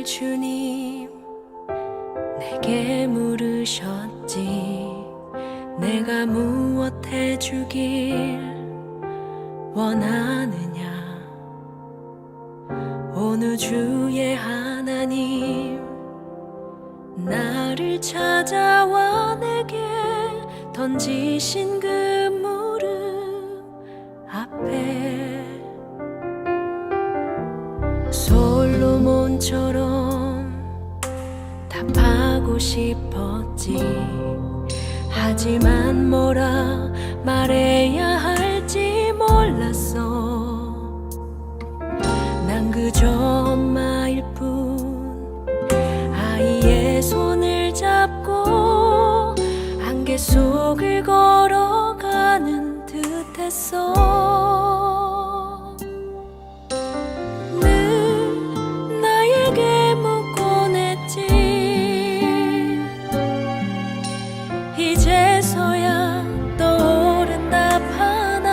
날 주님 내게 물으셨지. 내가 무엇 해주길 원하느냐. 온 우주의 하나님 나를 찾아와 내게 던지신 그 무릎 앞에 솔로몬처럼 답하고 싶었지. 하지만 뭐라 말해야 할지 몰랐어. 난 그저 엄마일 뿐 아이의 손을 잡고 안개 속을 걸어가는 듯했어. 늘 나에게 묻곤 했지. 이제서야 떠오른 답 하나.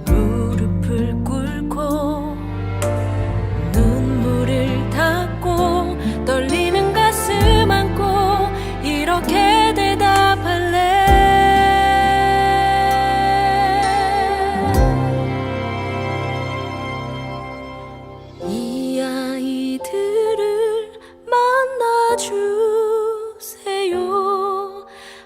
무릎을 꿇고 눈물을 닦고 떨리는 가슴 안고 이렇게 대답할래. 이 아이들을 만나주세요.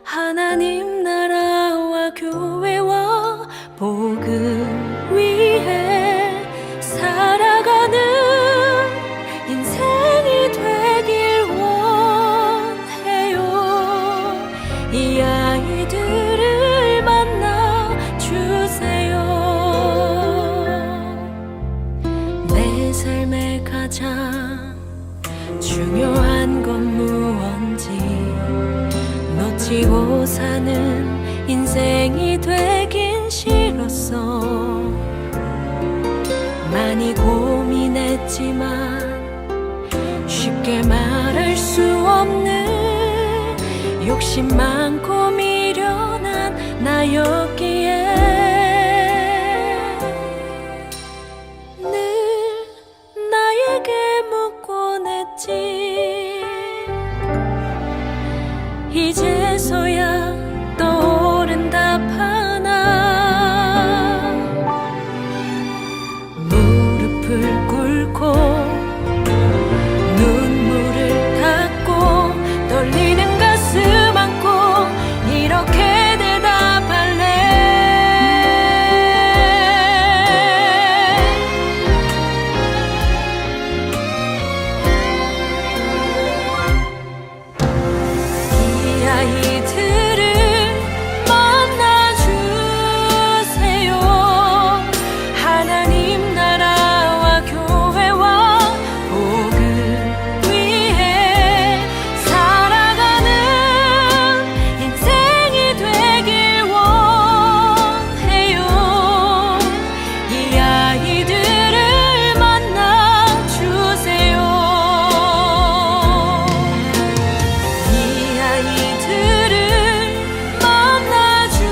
하나님 나라와 교회와 복음 위해 살아가는 인생이 되길 원해요. 이 아이들을 만나주세요. 내 삶의 가장 중요한 건 무언지 놓치고 사는 인생이 되긴 싫었어. 많이 고민했지만 쉽게 말할 수 없는 욕심 많고 미련한 나였기에 늘 나에게 묻곤 했지. 이제서야 떠오른 답 하나. 무릎을 꿇고 눈물을 닦고 떨리는 가슴 안고 이렇게 대답할래. 이 아이들을 만나주세요. 하나님 나라와 교회와 복음 위해 살아가는 인생이 되길 원해요. 이 아이들을 만나주세요. 이 아이들을 만나주세요.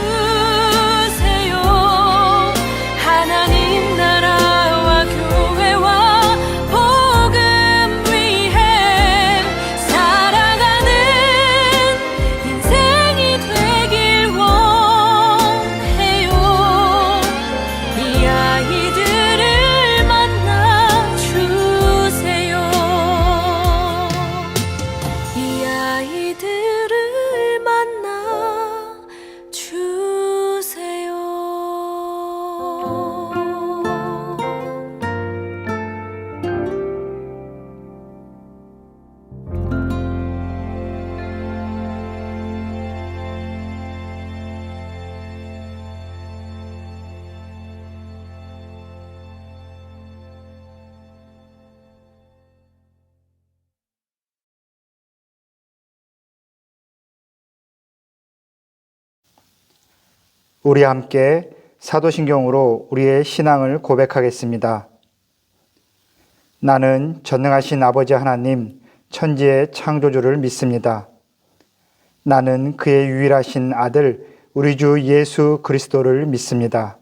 하나님 나라와 교회와 복음 위해 살아가는 인생이 되길 원해요. 이 아이들을 만나주세요. 이 아이들을 만나주세요. 우리 함께 사도신경으로 우리의 신앙을 고백하겠습니다. 나는 전능하신 아버지 하나님, 천지의 창조주를 믿습니다. 나는 그의 유일하신 아들 우리 주 예수 그리스도를 믿습니다.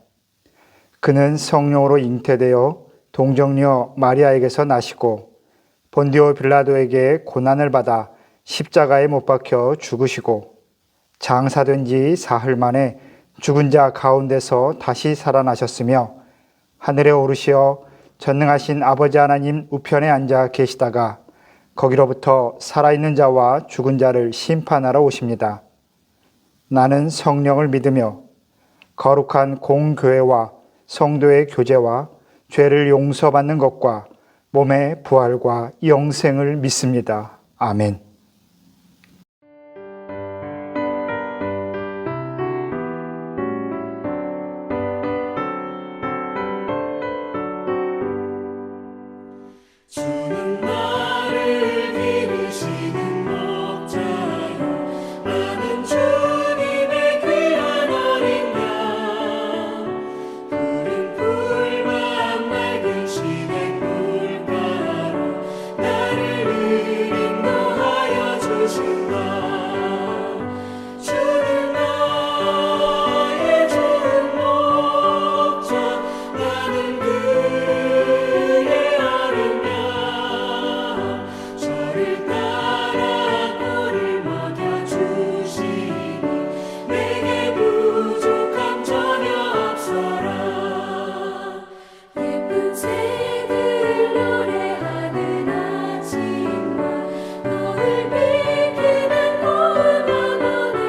그는 성령으로 잉태되어 동정녀 마리아에게서 나시고 본디오 빌라도에게 고난을 받아 십자가에 못 박혀 죽으시고 장사된 지 사흘 만에 죽은 자 가운데서 다시 살아나셨으며 하늘에 오르시어 전능하신 아버지 하나님 우편에 앉아 계시다가 거기로부터 살아있는 자와 죽은 자를 심판하러 오십니다. 나는 성령을 믿으며 거룩한 공교회와 성도의 교제와 죄를 용서받는 것과 몸의 부활과 영생을 믿습니다. 아멘. 주는 나를 기르시는 목자요 나는 주님의 귀한 어린 양 푸른 풀만 맑은 시냇 물가로 나를 인도하여 주신다. 주는 나의 좋은 목자 나는 그의 어린 양 저를 따라 꼴을 먹여주시니 내게 부족함 전혀 없어라. 예쁜 새들 노래하는 아침과 너를 비키는 고운 영혼에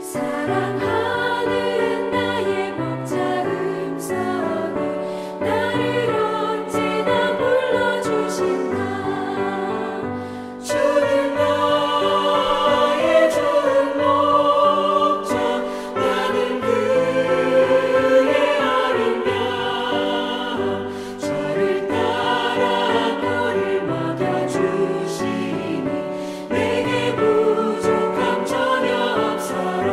사랑하는 나의 목자 음성이 나를 언제나 불러주신다. 주는 나의 좋은 목자 나는 그의 어린 양 저를 따라 꼴을 먹여주시니 내게 부족함 전혀 없어라.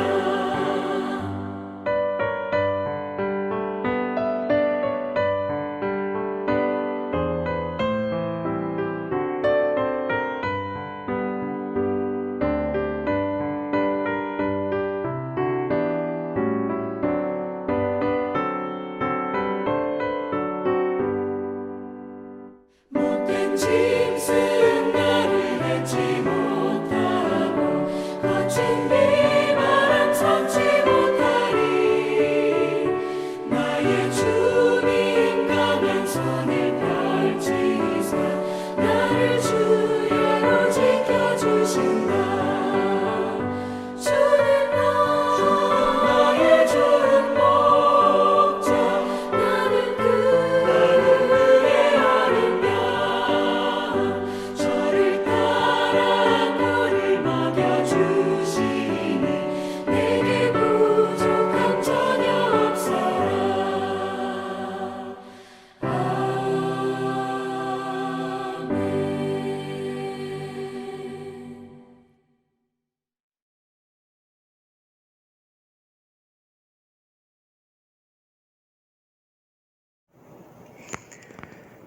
못된 짐승 나를 맺지 못하고 거친 비바람 섞지 못하리. 나의 주님 강한 손을 펼치사 나를 주야로 지켜주신다. 주는 나의 좋은 목자 나는 그의 어린 양 저를 따라 꼴을 먹여주시니 내게 부족함 전혀 없어라. 아멘.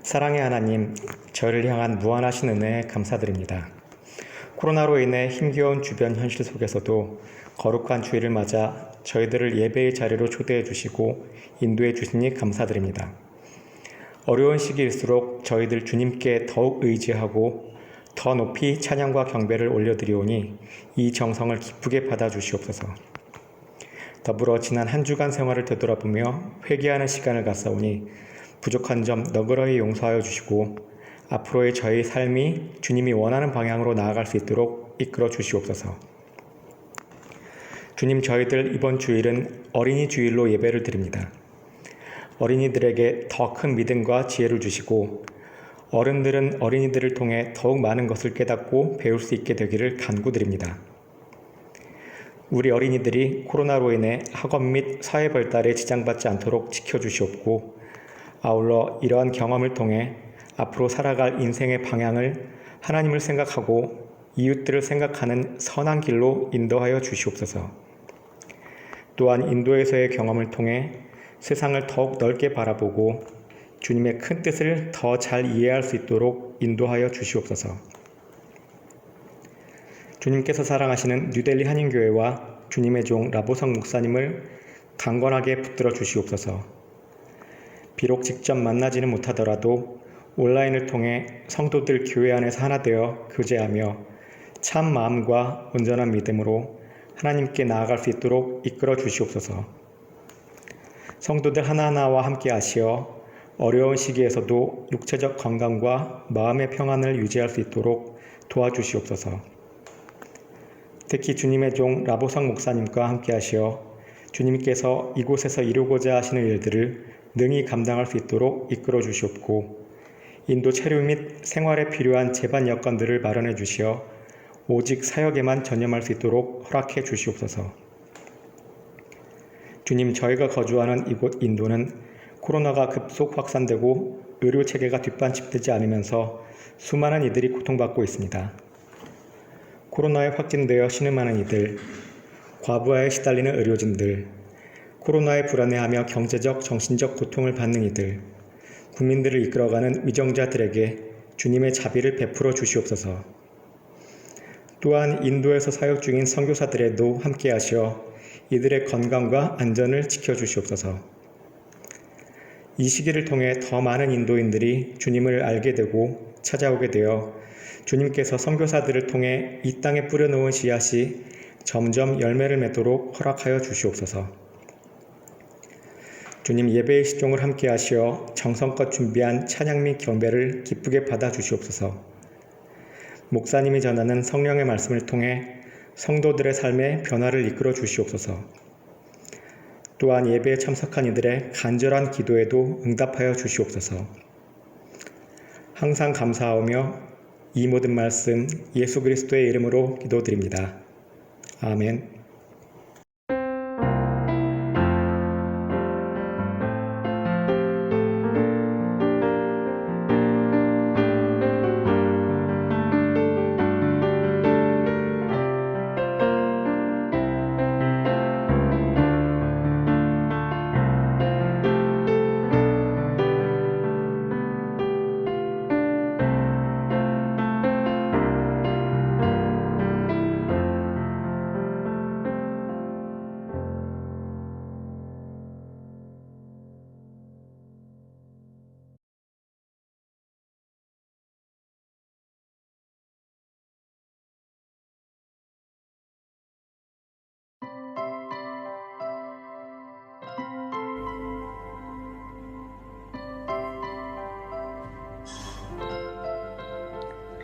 사랑의 하나님, 저를 향한 무한하신 은혜에 감사드립니다. 코로나로 인해 힘겨운 주변 현실 속에서도 거룩한 주일을 맞아 저희들을 예배의 자리로 초대해 주시고 인도해 주시니 감사드립니다. 어려운 시기일수록 저희들 주님께 더욱 의지하고 더 높이 찬양과 경배를 올려드리오니 이 정성을 기쁘게 받아주시옵소서. 더불어 지난 한 주간 생활을 되돌아보며 회개하는 시간을 갖사오니 부족한 점 너그러이 용서하여 주시고 앞으로의 저희 삶이 주님이 원하는 방향으로 나아갈 수 있도록 이끌어 주시옵소서. 주님, 저희들 이번 주일은 어린이 주일로 예배를 드립니다. 어린이들에게 더 큰 믿음과 지혜를 주시고 어른들은 어린이들을 통해 더욱 많은 것을 깨닫고 배울 수 있게 되기를 간구드립니다. 우리 어린이들이 코로나로 인해 학업 및 사회 발달에 지장받지 않도록 지켜주시옵고 아울러 이러한 경험을 통해 앞으로 살아갈 인생의 방향을 하나님을 생각하고 이웃들을 생각하는 선한 길로 인도하여 주시옵소서. 또한 인도에서의 경험을 통해 세상을 더욱 넓게 바라보고 주님의 큰 뜻을 더 잘 이해할 수 있도록 인도하여 주시옵소서. 주님께서 사랑하시는 뉴델리 한인교회와 주님의 종 라보성 목사님을 강건하게 붙들어 주시옵소서. 비록 직접 만나지는 못하더라도 온라인을 통해 성도들 교회 안에서 하나 되어 교제하며 참 마음과 온전한 믿음으로 하나님께 나아갈 수 있도록 이끌어 주시옵소서. 성도들 하나하나와 함께 하시어 어려운 시기에서도 육체적 건강과 마음의 평안을 유지할 수 있도록 도와주시옵소서. 특히 주님의 종 라보상 목사님과 함께 하시어 주님께서 이곳에서 이루고자 하시는 일들을 능히 감당할 수 있도록 이끌어 주시옵고, 인도 체류 및 생활에 필요한 제반 여건들을 마련해 주시어 오직 사역에만 전념할 수 있도록 허락해 주시옵소서. 주님, 저희가 거주하는 이곳 인도는 코로나가 급속 확산되고 의료 체계가 뒷받침되지 않으면서 수많은 이들이 고통받고 있습니다. 코로나에 확진되어 신음하는 이들, 과부하에 시달리는 의료진들, 코로나에 불안해하며 경제적, 정신적 고통을 받는 이들, 국민들을 이끌어가는 위정자들에게 주님의 자비를 베풀어 주시옵소서. 또한 인도에서 사역 중인 선교사들에도 함께 하시어 이들의 건강과 안전을 지켜주시옵소서. 이 시기를 통해 더 많은 인도인들이 주님을 알게 되고 찾아오게 되어 주님께서 선교사들을 통해 이 땅에 뿌려놓은 씨앗이 점점 열매를 맺도록 허락하여 주시옵소서. 주님, 예배의 시종을 함께 하시어 정성껏 준비한 찬양 및 경배를 기쁘게 받아 주시옵소서. 목사님이 전하는 성령의 말씀을 통해 성도들의 삶에 변화를 이끌어 주시옵소서. 또한 예배에 참석한 이들의 간절한 기도에도 응답하여 주시옵소서. 항상 감사하오며 이 모든 말씀 예수 그리스도의 이름으로 기도드립니다. 아멘.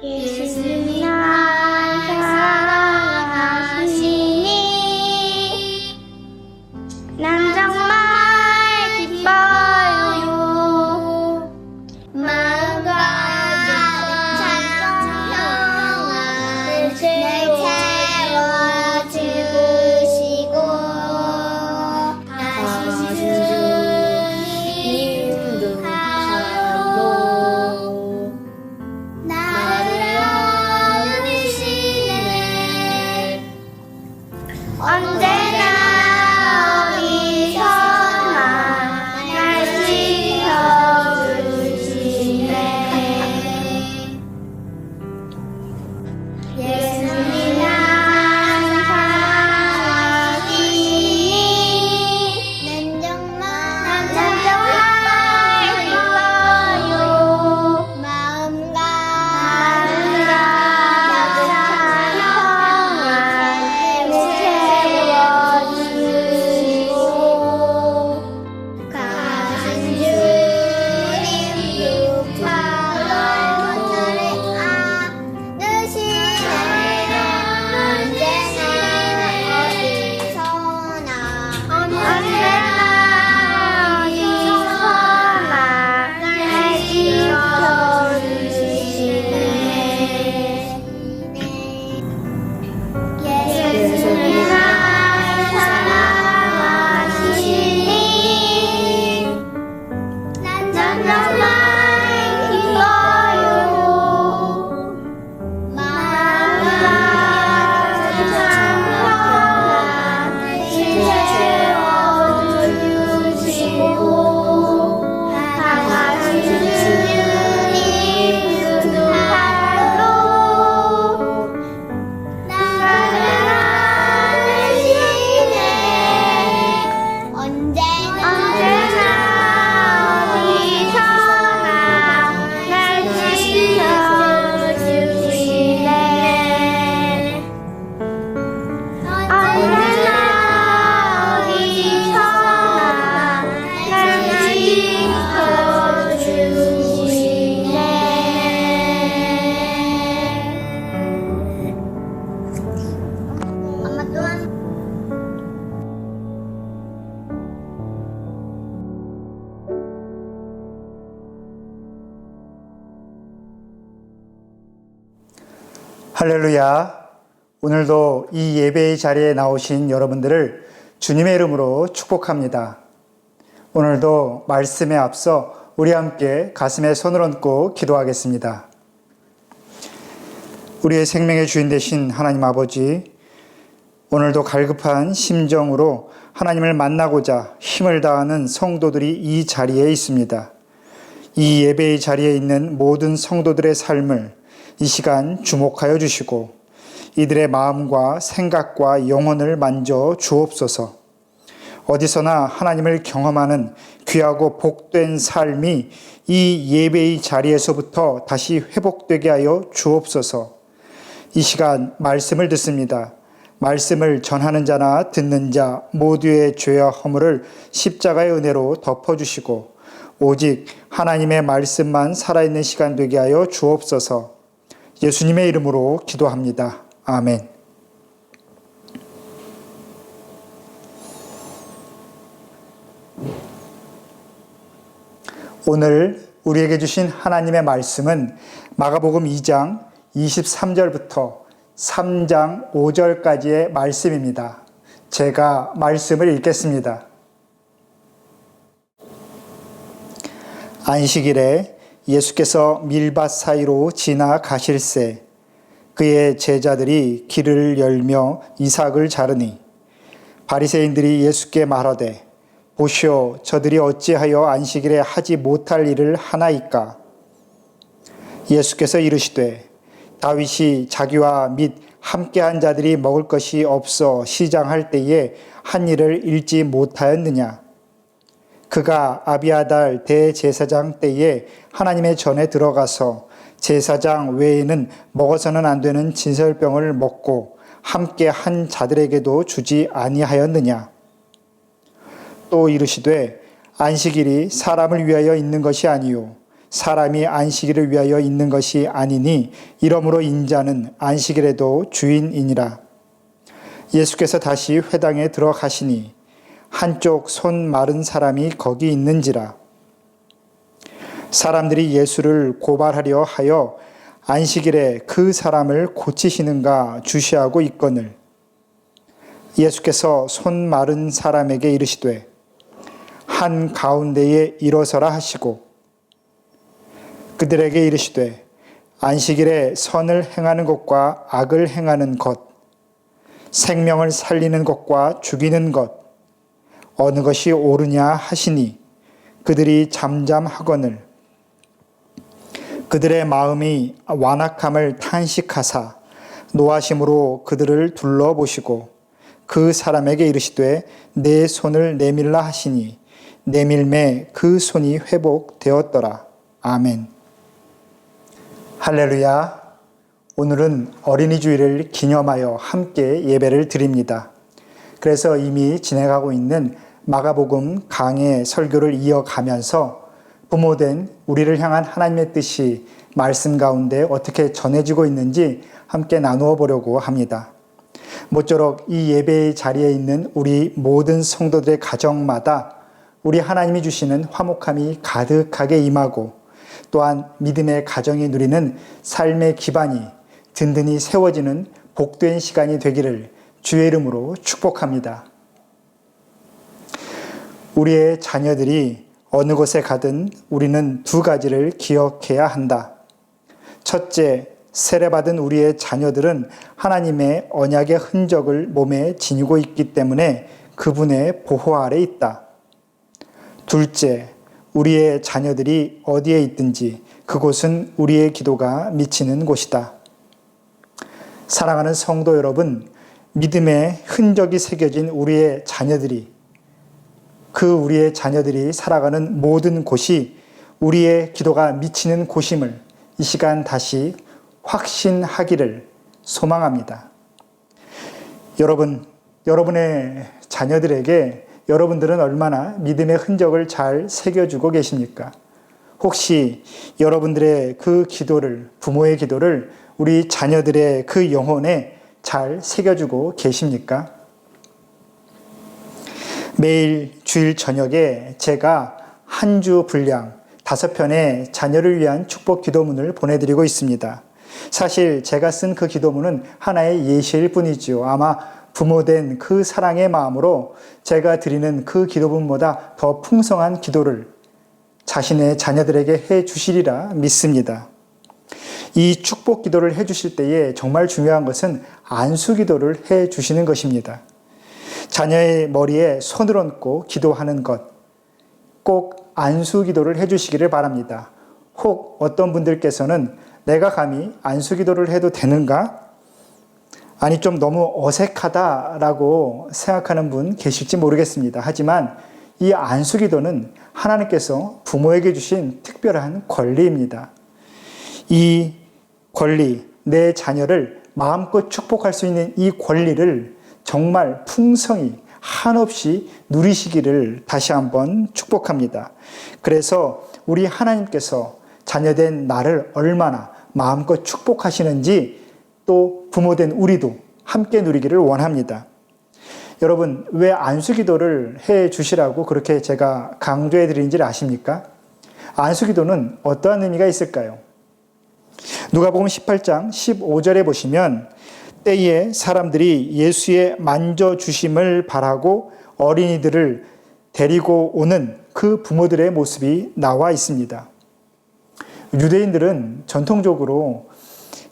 예수님 날 사랑하시니 난 정말 기뻐요. 마음과 찬송 평안을 채워주시고 다시 주님 인도하여 나를 안으시네. 언제나 어디서나 날 지켜주시네. 예수님 날 사랑하시니 난 정말 기뻐요. 마음과 채워주시고 가신 주님 육파로 나를 안으시네. 언제나 어디서나 날 지켜주시네. 예수님 날 사랑하시니 난 정말 기뻐요. 마음과 찬송을 채워주시고 다시 주님 인도하여 나를 안으시네. 언제나 어디서나 할렐루야. 오늘도 이 예배의 자리에 나오신 여러분들을 주님의 이름으로 축복합니다. 오늘도 말씀에 앞서 우리 함께 가슴에 손을 얹고 기도하겠습니다. 우리의 생명의 주인 되신 하나님 아버지, 오늘도 갈급한 심정으로 하나님을 만나고자 힘을 다하는 성도들이 이 자리에 있습니다. 이 예배의 자리에 있는 모든 성도들의 삶을 이 시간 주목하여 주시고 이들의 마음과 생각과 영혼을 만져 주옵소서. 어디서나 하나님을 경험하는 귀하고 복된 삶이 이 예배의 자리에서부터 다시 회복되게 하여 주옵소서. 이 시간 말씀을 듣습니다. 말씀을 전하는 자나 듣는 자 모두의 죄와 허물을 십자가의 은혜로 덮어주시고 오직 하나님의 말씀만 살아있는 시간 되게 하여 주옵소서. 예수님의 이름으로 기도합니다. 아멘. 오늘 우리에게 주신 하나님의 말씀은 마가복음 2장 23절부터 3장 5절까지의 말씀입니다. 제가 말씀을 읽겠습니다. 안식일에 예수께서 밀밭 사이로 지나가실새 그의 제자들이 길을 열며 이삭을 자르니 바리새인들이 예수께 말하되 보시오 저들이 어찌하여 안식일에 하지 못할 일을 하나이까. 예수께서 이르시되 다윗이 자기와 및 함께한 자들이 먹을 것이 없어 시장할 때에 한 일을 잃지 못하였느냐. 그가 아비아달 대제사장 때에 하나님의 전에 들어가서 제사장 외에는 먹어서는 안 되는 진설병을 먹고 함께 한 자들에게도 주지 아니하였느냐. 또 이르시되 안식일이 사람을 위하여 있는 것이 아니요 사람이 안식일을 위하여 있는 것이 아니니 이러므로 인자는 안식일에도 주인이니라. 예수께서 다시 회당에 들어가시니 한쪽 손 마른 사람이 거기 있는지라. 사람들이 예수를 고발하려 하여 안식일에 그 사람을 고치시는가 주시하고 있거늘 예수께서 손 마른 사람에게 이르시되 한 가운데에 일어서라 하시고 그들에게 이르시되 안식일에 선을 행하는 것과 악을 행하는 것, 생명을 살리는 것과 죽이는 것 어느 것이 옳으냐 하시니 그들이 잠잠하거늘 그들의 마음이 완악함을 탄식하사 노하심으로 그들을 둘러보시고 그 사람에게 이르시되 내 손을 내밀라 하시니 내밀매 그 손이 회복되었더라. 아멘. 할렐루야. 오늘은 어린이 주일을 기념하여 함께 예배를 드립니다. 그래서 이미 진행하고 있는 마가복음 강해 설교를 이어가면서 부모된 우리를 향한 하나님의 뜻이 말씀 가운데 어떻게 전해지고 있는지 함께 나누어 보려고 합니다. 모쪼록 이 예배의 자리에 있는 우리 모든 성도들의 가정마다 우리 하나님이 주시는 화목함이 가득하게 임하고 또한 믿음의 가정이 누리는 삶의 기반이 든든히 세워지는 복된 시간이 되기를 주의 이름으로 축복합니다. 우리의 자녀들이 어느 곳에 가든 우리는 두 가지를 기억해야 한다. 첫째, 세례받은 우리의 자녀들은 하나님의 언약의 흔적을 몸에 지니고 있기 때문에 그분의 보호 아래 있다. 둘째, 우리의 자녀들이 어디에 있든지 그곳은 우리의 기도가 미치는 곳이다. 사랑하는 성도 여러분, 믿음의 흔적이 새겨진 우리의 자녀들이 우리의 자녀들이 살아가는 모든 곳이 우리의 기도가 미치는 곳임을 이 시간 다시 확신하기를 소망합니다. 여러분의 자녀들에게 여러분들은 얼마나 믿음의 흔적을 잘 새겨주고 계십니까? 혹시 여러분들의 그 기도를, 부모의 기도를 우리 자녀들의 그 영혼에 잘 새겨주고 계십니까? 매일 주일 저녁에 제가 한 주 분량 5편의 자녀를 위한 축복 기도문을 보내드리고 있습니다. 사실 제가 쓴 그 기도문은 하나의 예시일 뿐이지요. 아마 부모된 그 사랑의 마음으로 제가 드리는 그 기도문보다 더 풍성한 기도를 자신의 자녀들에게 해 주시리라 믿습니다. 이 축복 기도를 해 주실 때에 정말 중요한 것은 안수 기도를 해 주시는 것입니다. 자녀의 머리에 손을 얹고 기도하는 것, 꼭 안수 기도를 해 주시기를 바랍니다. 혹 어떤 분들께서는 내가 감히 안수 기도를 해도 되는가? 아니 좀 너무 어색하다라고 생각하는 분 계실지 모르겠습니다. 하지만 이 안수 기도는 하나님께서 부모에게 주신 특별한 권리입니다. 이 권리, 내 자녀를 마음껏 축복할 수 있는 이 권리를 정말 풍성히 한없이 누리시기를 다시 한번 축복합니다. 그래서 우리 하나님께서 자녀된 나를 얼마나 마음껏 축복하시는지 또 부모된 우리도 함께 누리기를 원합니다. 여러분, 왜 안수기도를 해 주시라고 그렇게 제가 강조해 드린지를 아십니까? 안수기도는 어떠한 의미가 있을까요? 누가복음 18장 15절에 보시면 때에 사람들이 예수의 만져주심을 바라고 어린이들을 데리고 오는 그 부모들의 모습이 나와 있습니다. 유대인들은 전통적으로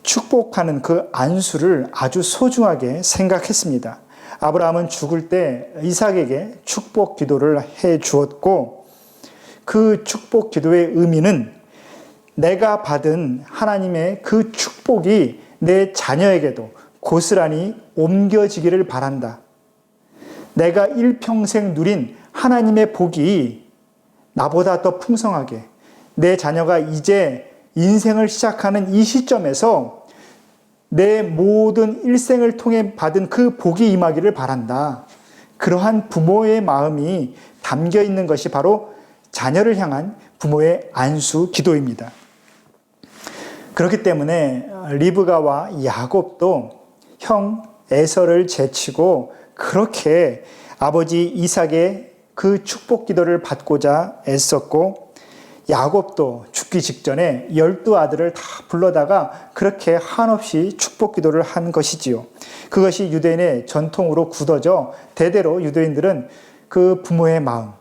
축복하는 그 안수를 아주 소중하게 생각했습니다. 아브라함은 죽을 때 이삭에게 축복 기도를 해 주었고 그 축복 기도의 의미는 내가 받은 하나님의 그 축복이 내 자녀에게도 고스란히 옮겨지기를 바란다. 내가 일평생 누린 하나님의 복이 나보다 더 풍성하게 내 자녀가 이제 인생을 시작하는 이 시점에서 내 모든 일생을 통해 받은 그 복이 임하기를 바란다. 그러한 부모의 마음이 담겨 있는 것이 바로 자녀를 향한 부모의 안수 기도입니다. 그렇기 때문에 리브가와 야곱도 형 에서를 제치고 그렇게 아버지 이삭의 그 축복 기도를 받고자 애썼고 야곱도 죽기 직전에 12아들을 다 불러다가 그렇게 한없이 축복 기도를 한 것이지요. 그것이 유대인의 전통으로 굳어져 대대로 유대인들은 그 부모의 마음,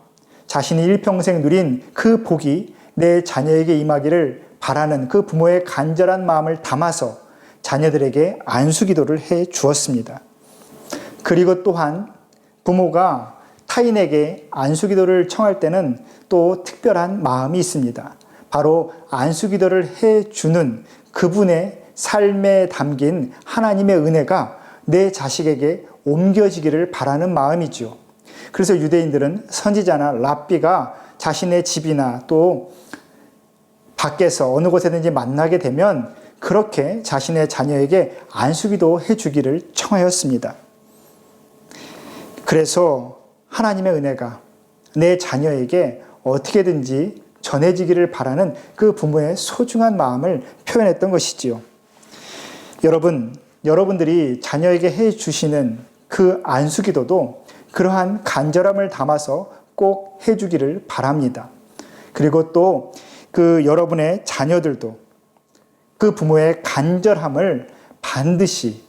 자신이 일평생 누린 그 복이 내 자녀에게 임하기를 바라는 그 부모의 간절한 마음을 담아서 자녀들에게 안수 기도를 해 주었습니다. 그리고 또한 부모가 타인에게 안수 기도를 청할 때는 또 특별한 마음이 있습니다. 바로 안수 기도를 해 주는 그분의 삶에 담긴 하나님의 은혜가 내 자식에게 옮겨지기를 바라는 마음이죠. 그래서 유대인들은 선지자나 랍비가 자신의 집이나 또 밖에서 어느 곳에든지 만나게 되면 그렇게 자신의 자녀에게 안수기도 해주기를 청하였습니다. 그래서 하나님의 은혜가 내 자녀에게 어떻게든지 전해지기를 바라는 그 부모의 소중한 마음을 표현했던 것이지요. 여러분들이 자녀에게 해주시는 그 안수기도도 그러한 간절함을 담아서 꼭 해주기를 바랍니다. 그리고 또 그 여러분의 자녀들도 그 부모의 간절함을 반드시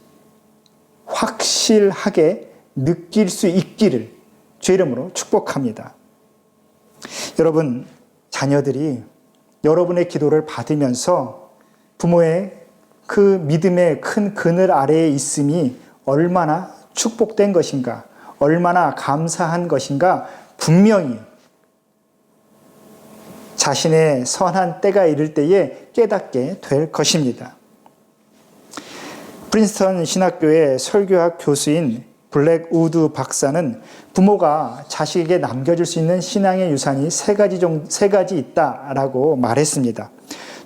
확실하게 느낄 수 있기를 주의 이름으로 축복합니다. 여러분, 자녀들이 여러분의 기도를 받으면서 부모의 그 믿음의 큰 그늘 아래에 있음이 얼마나 축복된 것인가, 얼마나 감사한 것인가 분명히 자신의 선한 때가 이를 때에 깨닫게 될 것입니다. 프린스턴 신학교의 설교학 교수인 블랙 우드 박사는 부모가 자식에게 남겨줄 수 있는 신앙의 유산이 세 가지 있다라고 말했습니다.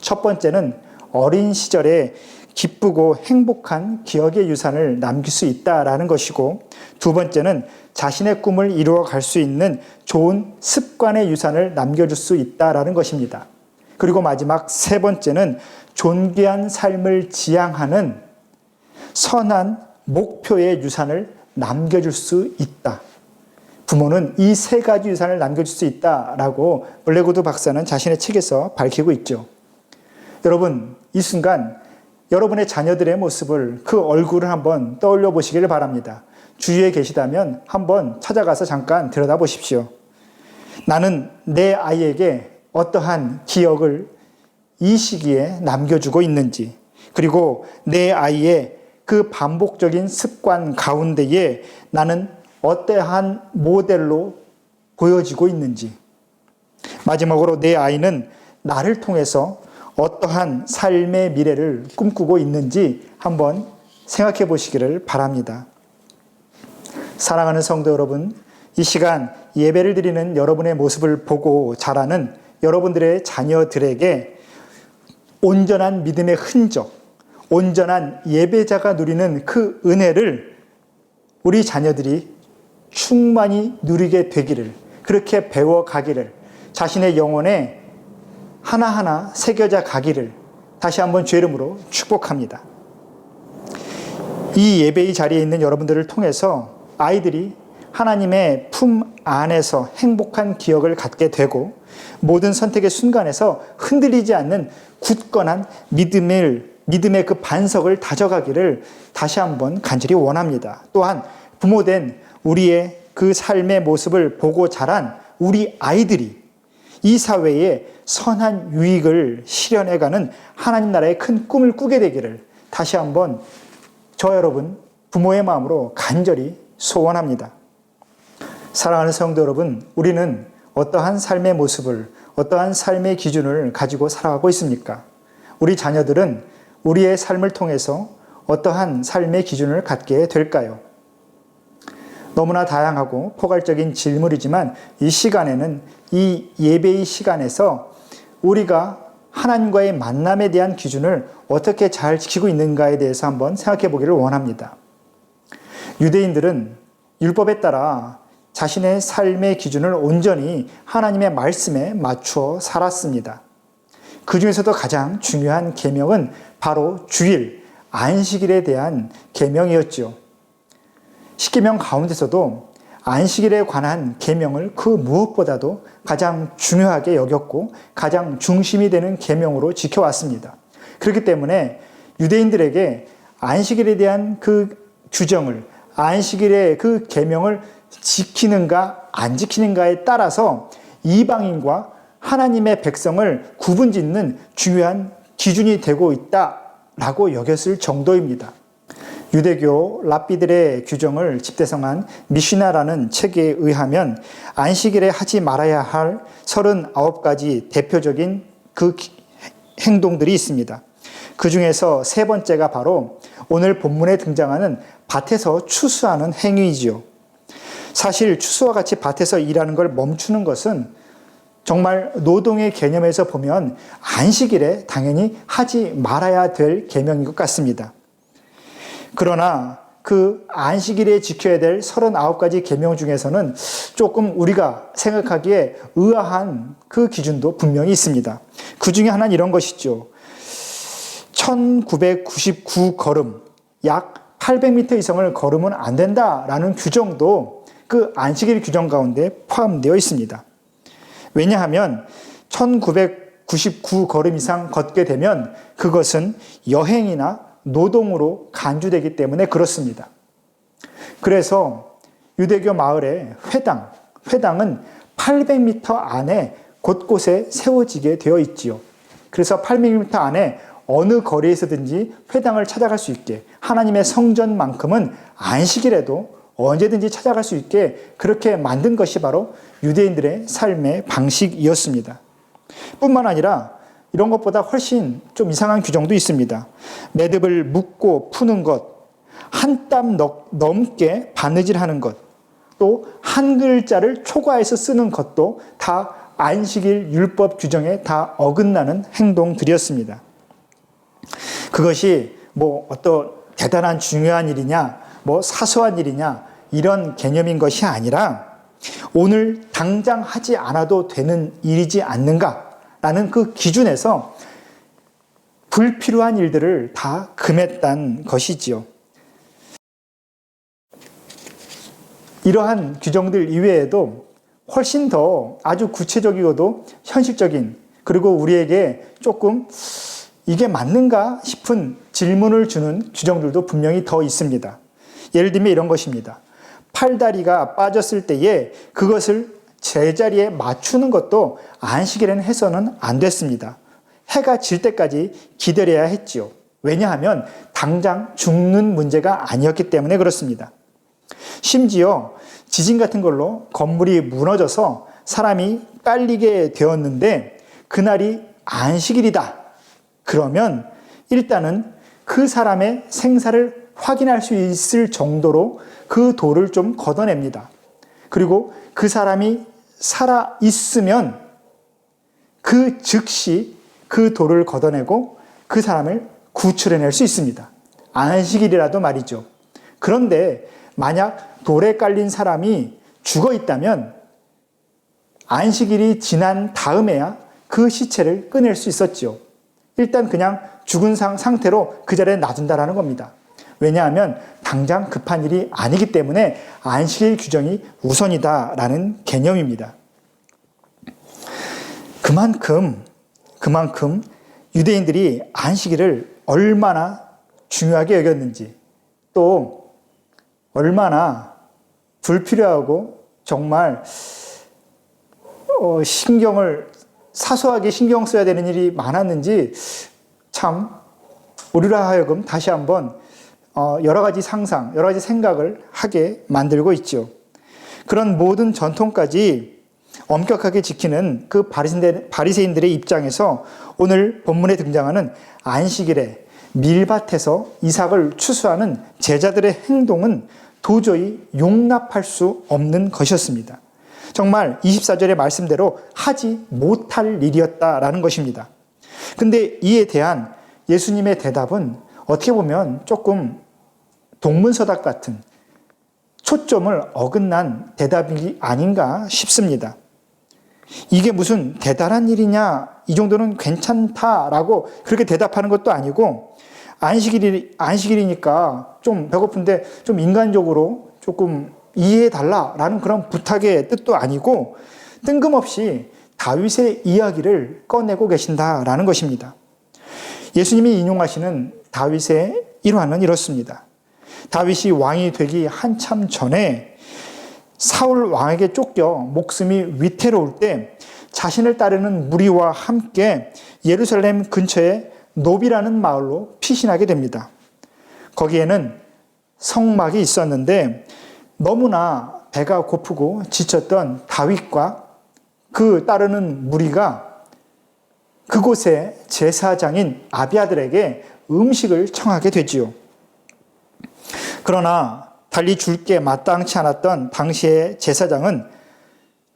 첫 번째는 어린 시절에 기쁘고 행복한 기억의 유산을 남길 수 있다라는 것이고, 두 번째는 자신의 꿈을 이루어 갈 수 있는 좋은 습관의 유산을 남겨줄 수 있다라는 것입니다. 그리고 마지막 세 번째는 존귀한 삶을 지향하는 선한 목표의 유산을 남겨줄 수 있다. 부모는 이 세 가지 유산을 남겨줄 수 있다라고 블랙우드 박사는 자신의 책에서 밝히고 있죠. 여러분, 이 순간 여러분의 자녀들의 모습을, 그 얼굴을 한번 떠올려 보시기를 바랍니다. 주위에 계시다면 한번 찾아가서 잠깐 들여다 보십시오. 나는 내 아이에게 어떠한 기억을 이 시기에 남겨주고 있는지, 그리고 내 아이의 그 반복적인 습관 가운데에 나는 어떠한 모델로 보여지고 있는지, 마지막으로 내 아이는 나를 통해서 어떠한 삶의 미래를 꿈꾸고 있는지 한번 생각해 보시기를 바랍니다. 사랑하는 성도 여러분, 이 시간 예배를 드리는 여러분의 모습을 보고 자라는 여러분들의 자녀들에게 온전한 믿음의 흔적, 온전한 예배자가 누리는 그 은혜를 우리 자녀들이 충만히 누리게 되기를, 그렇게 배워가기를, 자신의 영혼에 하나하나 새겨져 가기를 다시 한번 주의 이름으로 축복합니다. 이 예배의 자리에 있는 여러분들을 통해서 아이들이 하나님의 품 안에서 행복한 기억을 갖게 되고 모든 선택의 순간에서 흔들리지 않는 굳건한 믿음의 그 반석을 다져가기를 다시 한번 간절히 원합니다. 또한 부모된 우리의 그 삶의 모습을 보고 자란 우리 아이들이 이 사회에 선한 유익을 실현해가는 하나님 나라의 큰 꿈을 꾸게 되기를 다시 한번 저 여러분 부모의 마음으로 간절히 소원합니다. 사랑하는 성도 여러분, 우리는 어떠한 삶의 모습을, 어떠한 삶의 기준을 가지고 살아가고 있습니까? 우리 자녀들은 우리의 삶을 통해서 어떠한 삶의 기준을 갖게 될까요? 너무나 다양하고 포괄적인 질문이지만 이 시간에는, 이 예배의 시간에서 우리가 하나님과의 만남에 대한 기준을 어떻게 잘 지키고 있는가에 대해서 한번 생각해 보기를 원합니다. 유대인들은 율법에 따라 자신의 삶의 기준을 온전히 하나님의 말씀에 맞추어 살았습니다. 그 중에서도 가장 중요한 계명은 바로 주일, 안식일에 대한 계명이었죠. 십계명 가운데서도 안식일에 관한 계명을 그 무엇보다도 가장 중요하게 여겼고 가장 중심이 되는 계명으로 지켜왔습니다. 그렇기 때문에 유대인들에게 안식일에 대한 그 규정을, 안식일의 그 계명을 지키는가 안 지키는가에 따라서 이방인과 하나님의 백성을 구분짓는 중요한 기준이 되고 있다라고 여겼을 정도입니다. 유대교 랍비들의 규정을 집대성한 미시나라는 책에 의하면 안식일에 하지 말아야 할 39가지 대표적인 그 행동들이 있습니다. 그 중에서 세 번째가 바로 오늘 본문에 등장하는 밭에서 추수하는 행위이지요. 사실 추수와 같이 밭에서 일하는 걸 멈추는 것은 정말 노동의 개념에서 보면 안식일에 당연히 하지 말아야 될 계명인 것 같습니다. 그러나 그 안식일에 지켜야 될 39가지 계명 중에서는 조금 우리가 생각하기에 의아한 그 기준도 분명히 있습니다. 그 중에 하나는 이런 것이죠. 1999걸음, 약 800m 이상을 걸으면 안 된다라는 규정도 그 안식일 규정 가운데 포함되어 있습니다. 왜냐하면 1999걸음 이상 걷게 되면 그것은 여행이나 노동으로 간주되기 때문에 그렇습니다. 그래서 유대교 마을의 회당은 800m 안에 곳곳에 세워지게 되어 있지요. 그래서 800m 안에 어느 거리에서든지 회당을 찾아갈 수 있게, 하나님의 성전만큼은 안식일에도 언제든지 찾아갈 수 있게 그렇게 만든 것이 바로 유대인들의 삶의 방식이었습니다. 뿐만 아니라 이런 것보다 훨씬 좀 이상한 규정도 있습니다. 매듭을 묶고 푸는 것, 한 땀 넘게 바느질하는 것, 또 한 글자를 초과해서 쓰는 것도 다 안식일 율법 규정에 다 어긋나는 행동들이었습니다. 그것이 뭐 어떤 대단한 중요한 일이냐, 뭐 사소한 일이냐, 이런 개념인 것이 아니라 오늘 당장 하지 않아도 되는 일이지 않는가라는 그 기준에서 불필요한 일들을 다 금했단 것이지요. 이러한 규정들 이외에도 훨씬 더 아주 구체적이고도 현실적인, 그리고 우리에게 조금 이게 맞는가 싶은 질문을 주는 규정들도 분명히 더 있습니다. 예를 들면 이런 것입니다. 팔다리가 빠졌을 때에 그것을 제자리에 맞추는 것도 안식일에는 해서는 안 됐습니다. 해가 질 때까지 기다려야 했지요. 왜냐하면 당장 죽는 문제가 아니었기 때문에 그렇습니다. 심지어 지진 같은 걸로 건물이 무너져서 사람이 깔리게 되었는데 그날이 안식일이다. 그러면 일단은 그 사람의 생사를 확인할 수 있을 정도로 그 돌을 좀 걷어냅니다. 그리고 그 사람이 살아 있으면 그 즉시 그 돌을 걷어내고 그 사람을 구출해낼 수 있습니다. 안식일이라도 말이죠. 그런데 만약 돌에 깔린 사람이 죽어 있다면 안식일이 지난 다음에야 그 시체를 꺼낼 수 있었지요. 일단 그냥 죽은 상태로 그 자리에 놔둔다라는 겁니다. 왜냐하면 당장 급한 일이 아니기 때문에 안식일 규정이 우선이다라는 개념입니다. 그만큼 유대인들이 안식일을 얼마나 중요하게 여겼는지, 또 얼마나 불필요하고 정말 사소하게 신경 써야 되는 일이 많았는지 참 우리로 하여금 다시 한번 여러 가지 상상, 여러 가지 생각을 하게 만들고 있죠. 그런 모든 전통까지 엄격하게 지키는 그 바리새인들의 입장에서 오늘 본문에 등장하는 안식일에 밀밭에서 이삭을 추수하는 제자들의 행동은 도저히 용납할 수 없는 것이었습니다. 정말 24절의 말씀대로 하지 못할 일이었다라는 것입니다. 근데 이에 대한 예수님의 대답은 어떻게 보면 조금 동문서답 같은 초점을 어긋난 대답이 아닌가 싶습니다. 이게 무슨 대단한 일이냐, 이 정도는 괜찮다라고 그렇게 대답하는 것도 아니고, 안식일이니까 좀 배고픈데 좀 인간적으로 조금 이해해달라라는 그런 부탁의 뜻도 아니고, 뜬금없이 다윗의 이야기를 꺼내고 계신다라는 것입니다. 예수님이 인용하시는 다윗의 일화는 이렇습니다. 다윗이 왕이 되기 한참 전에 사울 왕에게 쫓겨 목숨이 위태로울 때 자신을 따르는 무리와 함께 예루살렘 근처에 노비라는 마을로 피신하게 됩니다. 거기에는 성막이 있었는데 너무나 배가 고프고 지쳤던 다윗과 그 따르는 무리가 그곳의 제사장인 아비아들에게 음식을 청하게 되지요. 그러나 달리 줄 게 마땅치 않았던 당시의 제사장은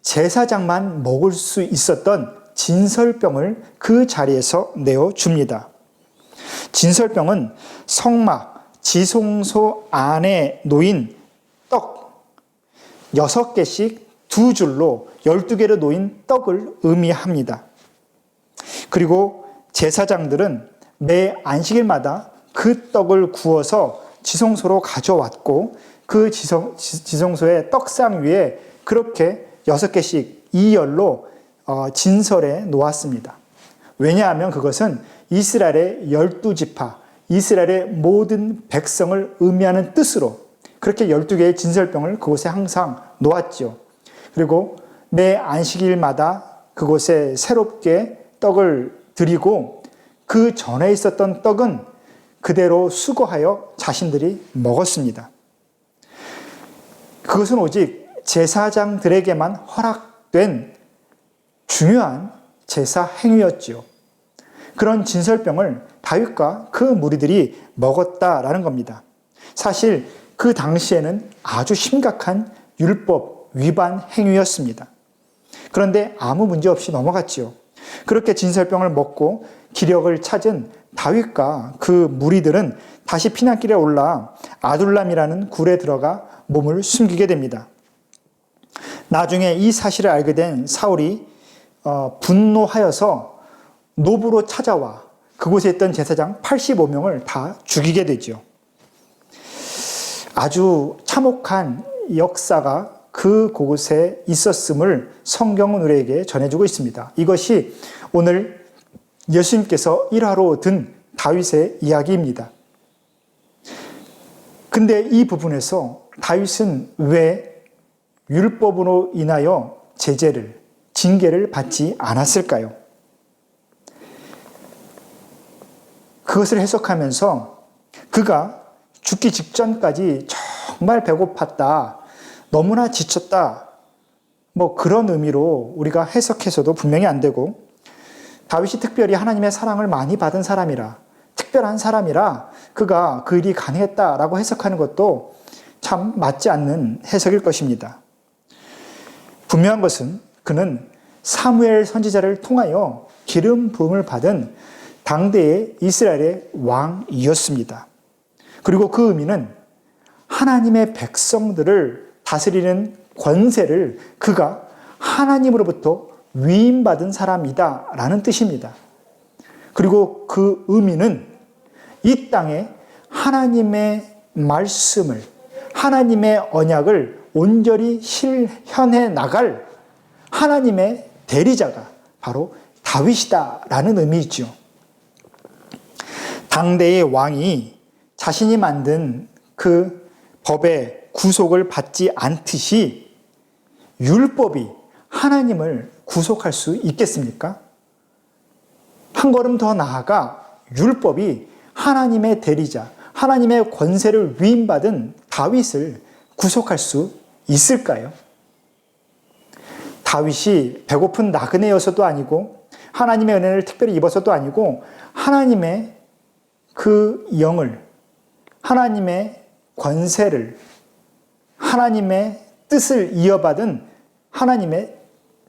제사장만 먹을 수 있었던 진설병을 그 자리에서 내어줍니다. 진설병은 성막, 지성소 안에 놓인 떡 6개씩 2줄로 12개로 놓인 떡을 의미합니다. 그리고 제사장들은 매 안식일마다 그 떡을 구워서 지성소로 가져왔고 그 지성소의 떡상 위에 그렇게 6개씩 2열로 진설해 놓았습니다. 왜냐하면 그것은 이스라엘의 12지파, 이스라엘의 모든 백성을 의미하는 뜻으로 그렇게 12개의 진설병을 그곳에 항상 놓았죠. 그리고 매 안식일마다 그곳에 새롭게 떡을 드리고 그 전에 있었던 떡은 그대로 수거하여 자신들이 먹었습니다. 그것은 오직 제사장들에게만 허락된 중요한 제사 행위였지요. 그런 진설병을 다윗과 그 무리들이 먹었다라는 겁니다. 사실 그 당시에는 아주 심각한 율법 위반 행위였습니다. 그런데 아무 문제 없이 넘어갔지요. 그렇게 진설병을 먹고 기력을 찾은 다윗과 그 무리들은 다시 피난길에 올라 아둘람이라는 굴에 들어가 몸을 숨기게 됩니다. 나중에 이 사실을 알게 된 사울이 분노하여서 노부로 찾아와 그곳에 있던 제사장 85명을 다 죽이게 되죠. 아주 참혹한 역사가 그곳에 있었음을 성경은 우리에게 전해주고 있습니다. 이것이 오늘 예수님께서 일화로 든 다윗의 이야기입니다. 근데 이 부분에서 다윗은 왜 율법으로 인하여 제재를, 징계를 받지 않았을까요? 그것을 해석하면서 그가 죽기 직전까지 정말 배고팠다, 너무나 지쳤다, 뭐 그런 의미로 우리가 해석해서도 분명히 안 되고, 다윗이 특별히 하나님의 사랑을 많이 받은 사람이라, 특별한 사람이라 그가 그 일이 가능했다라고 해석하는 것도 참 맞지 않는 해석일 것입니다. 분명한 것은 그는 사무엘 선지자를 통하여 기름 부음을 받은 당대의 이스라엘의 왕이었습니다. 그리고 그 의미는 하나님의 백성들을 다스리는 권세를 그가 하나님으로부터 위임받은 사람이다 라는 뜻입니다. 그리고 그 의미는 이 땅에 하나님의 말씀을, 하나님의 언약을 온전히 실현해 나갈 하나님의 대리자가 바로 다윗이다 라는 의미이죠. 당대의 왕이 자신이 만든 그 법의 구속을 받지 않듯이 율법이 하나님을 구속할 수 있겠습니까? 한 걸음 더 나아가 율법이 하나님의 대리자, 하나님의 권세를 위임받은 다윗을 구속할 수 있을까요? 다윗이 배고픈 나그네여서도 아니고 하나님의 은혜를 특별히 입어서도 아니고 하나님의 그 영을, 하나님의 권세를, 하나님의 뜻을 이어받은 하나님의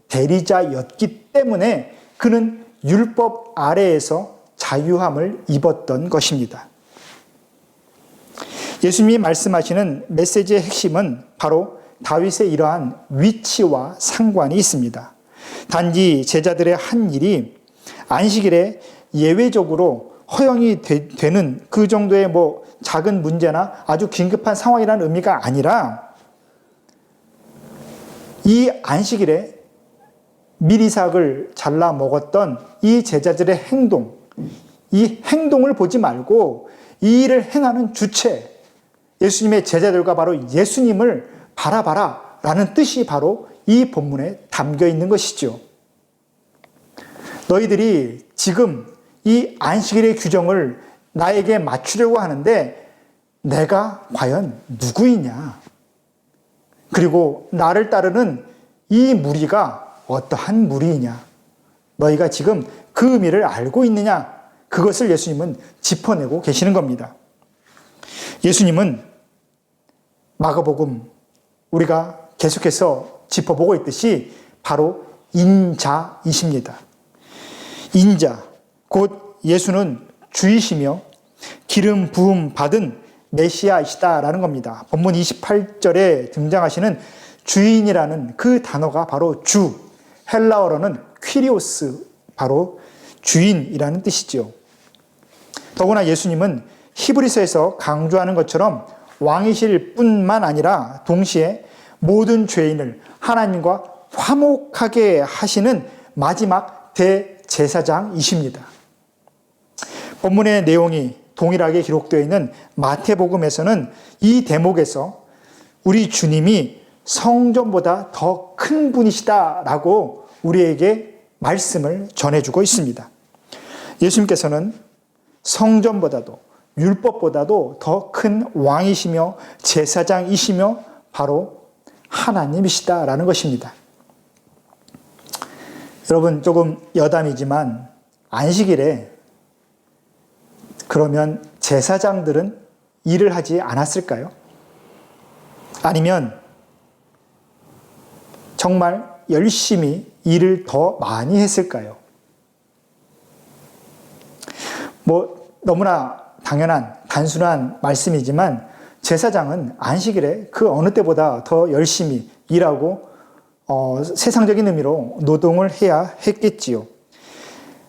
대리자였기 때문에 그는 율법 아래에서 자유함을 입었던 것입니다. 예수님이 말씀하시는 메시지의 핵심은 바로 다윗의 이러한 위치와 상관이 있습니다. 단지 제자들의 한 일이 안식일에 예외적으로 허용이 되는 그 정도의 뭐 작은 문제나 아주 긴급한 상황이라는 의미가 아니라 이 안식일에 미리삭을 잘라 먹었던 이 제자들의 행동, 이 행동을 보지 말고 이 일을 행하는 주체, 예수님의 제자들과 바로 예수님을 바라봐라 라는 뜻이 바로 이 본문에 담겨 있는 것이죠. 너희들이 지금 이 안식일의 규정을 나에게 맞추려고 하는데 내가 과연 누구이냐? 그리고 나를 따르는 이 무리가 어떠한 무리이냐? 너희가 지금 그 의미를 알고 있느냐? 그것을 예수님은 짚어내고 계시는 겁니다. 예수님은 마가복음 우리가 계속해서 짚어보고 있듯이 바로 인자이십니다. 인자, 곧 예수는 주이시며 기름 부음 받은 메시아이시다라는 겁니다. 본문 28절에 등장하시는 주인이라는 그 단어가 바로 주, 헬라어로는 퀴리오스, 바로 주인이라는 뜻이죠. 더구나 예수님은 히브리서에서 강조하는 것처럼 왕이실 뿐만 아니라 동시에 모든 죄인을 하나님과 화목하게 하시는 마지막 대제사장이십니다. 본문의 내용이 동일하게 기록되어 있는 마태복음에서는 이 대목에서 우리 주님이 성전보다 더 큰 분이시다라고 우리에게 말씀을 전해주고 있습니다. 예수님께서는 성전보다도 율법보다도 더 큰 왕이시며 제사장이시며 바로 하나님이시다라는 것입니다. 여러분, 조금 여담이지만 안식일에 그러면 제사장들은 일을 하지 않았을까요? 아니면 정말 열심히 일을 더 많이 했을까요? 뭐 너무나 당연한 단순한 말씀이지만 제사장은 안식일에 그 어느 때보다 더 열심히 일하고 세상적인 의미로 노동을 해야 했겠지요.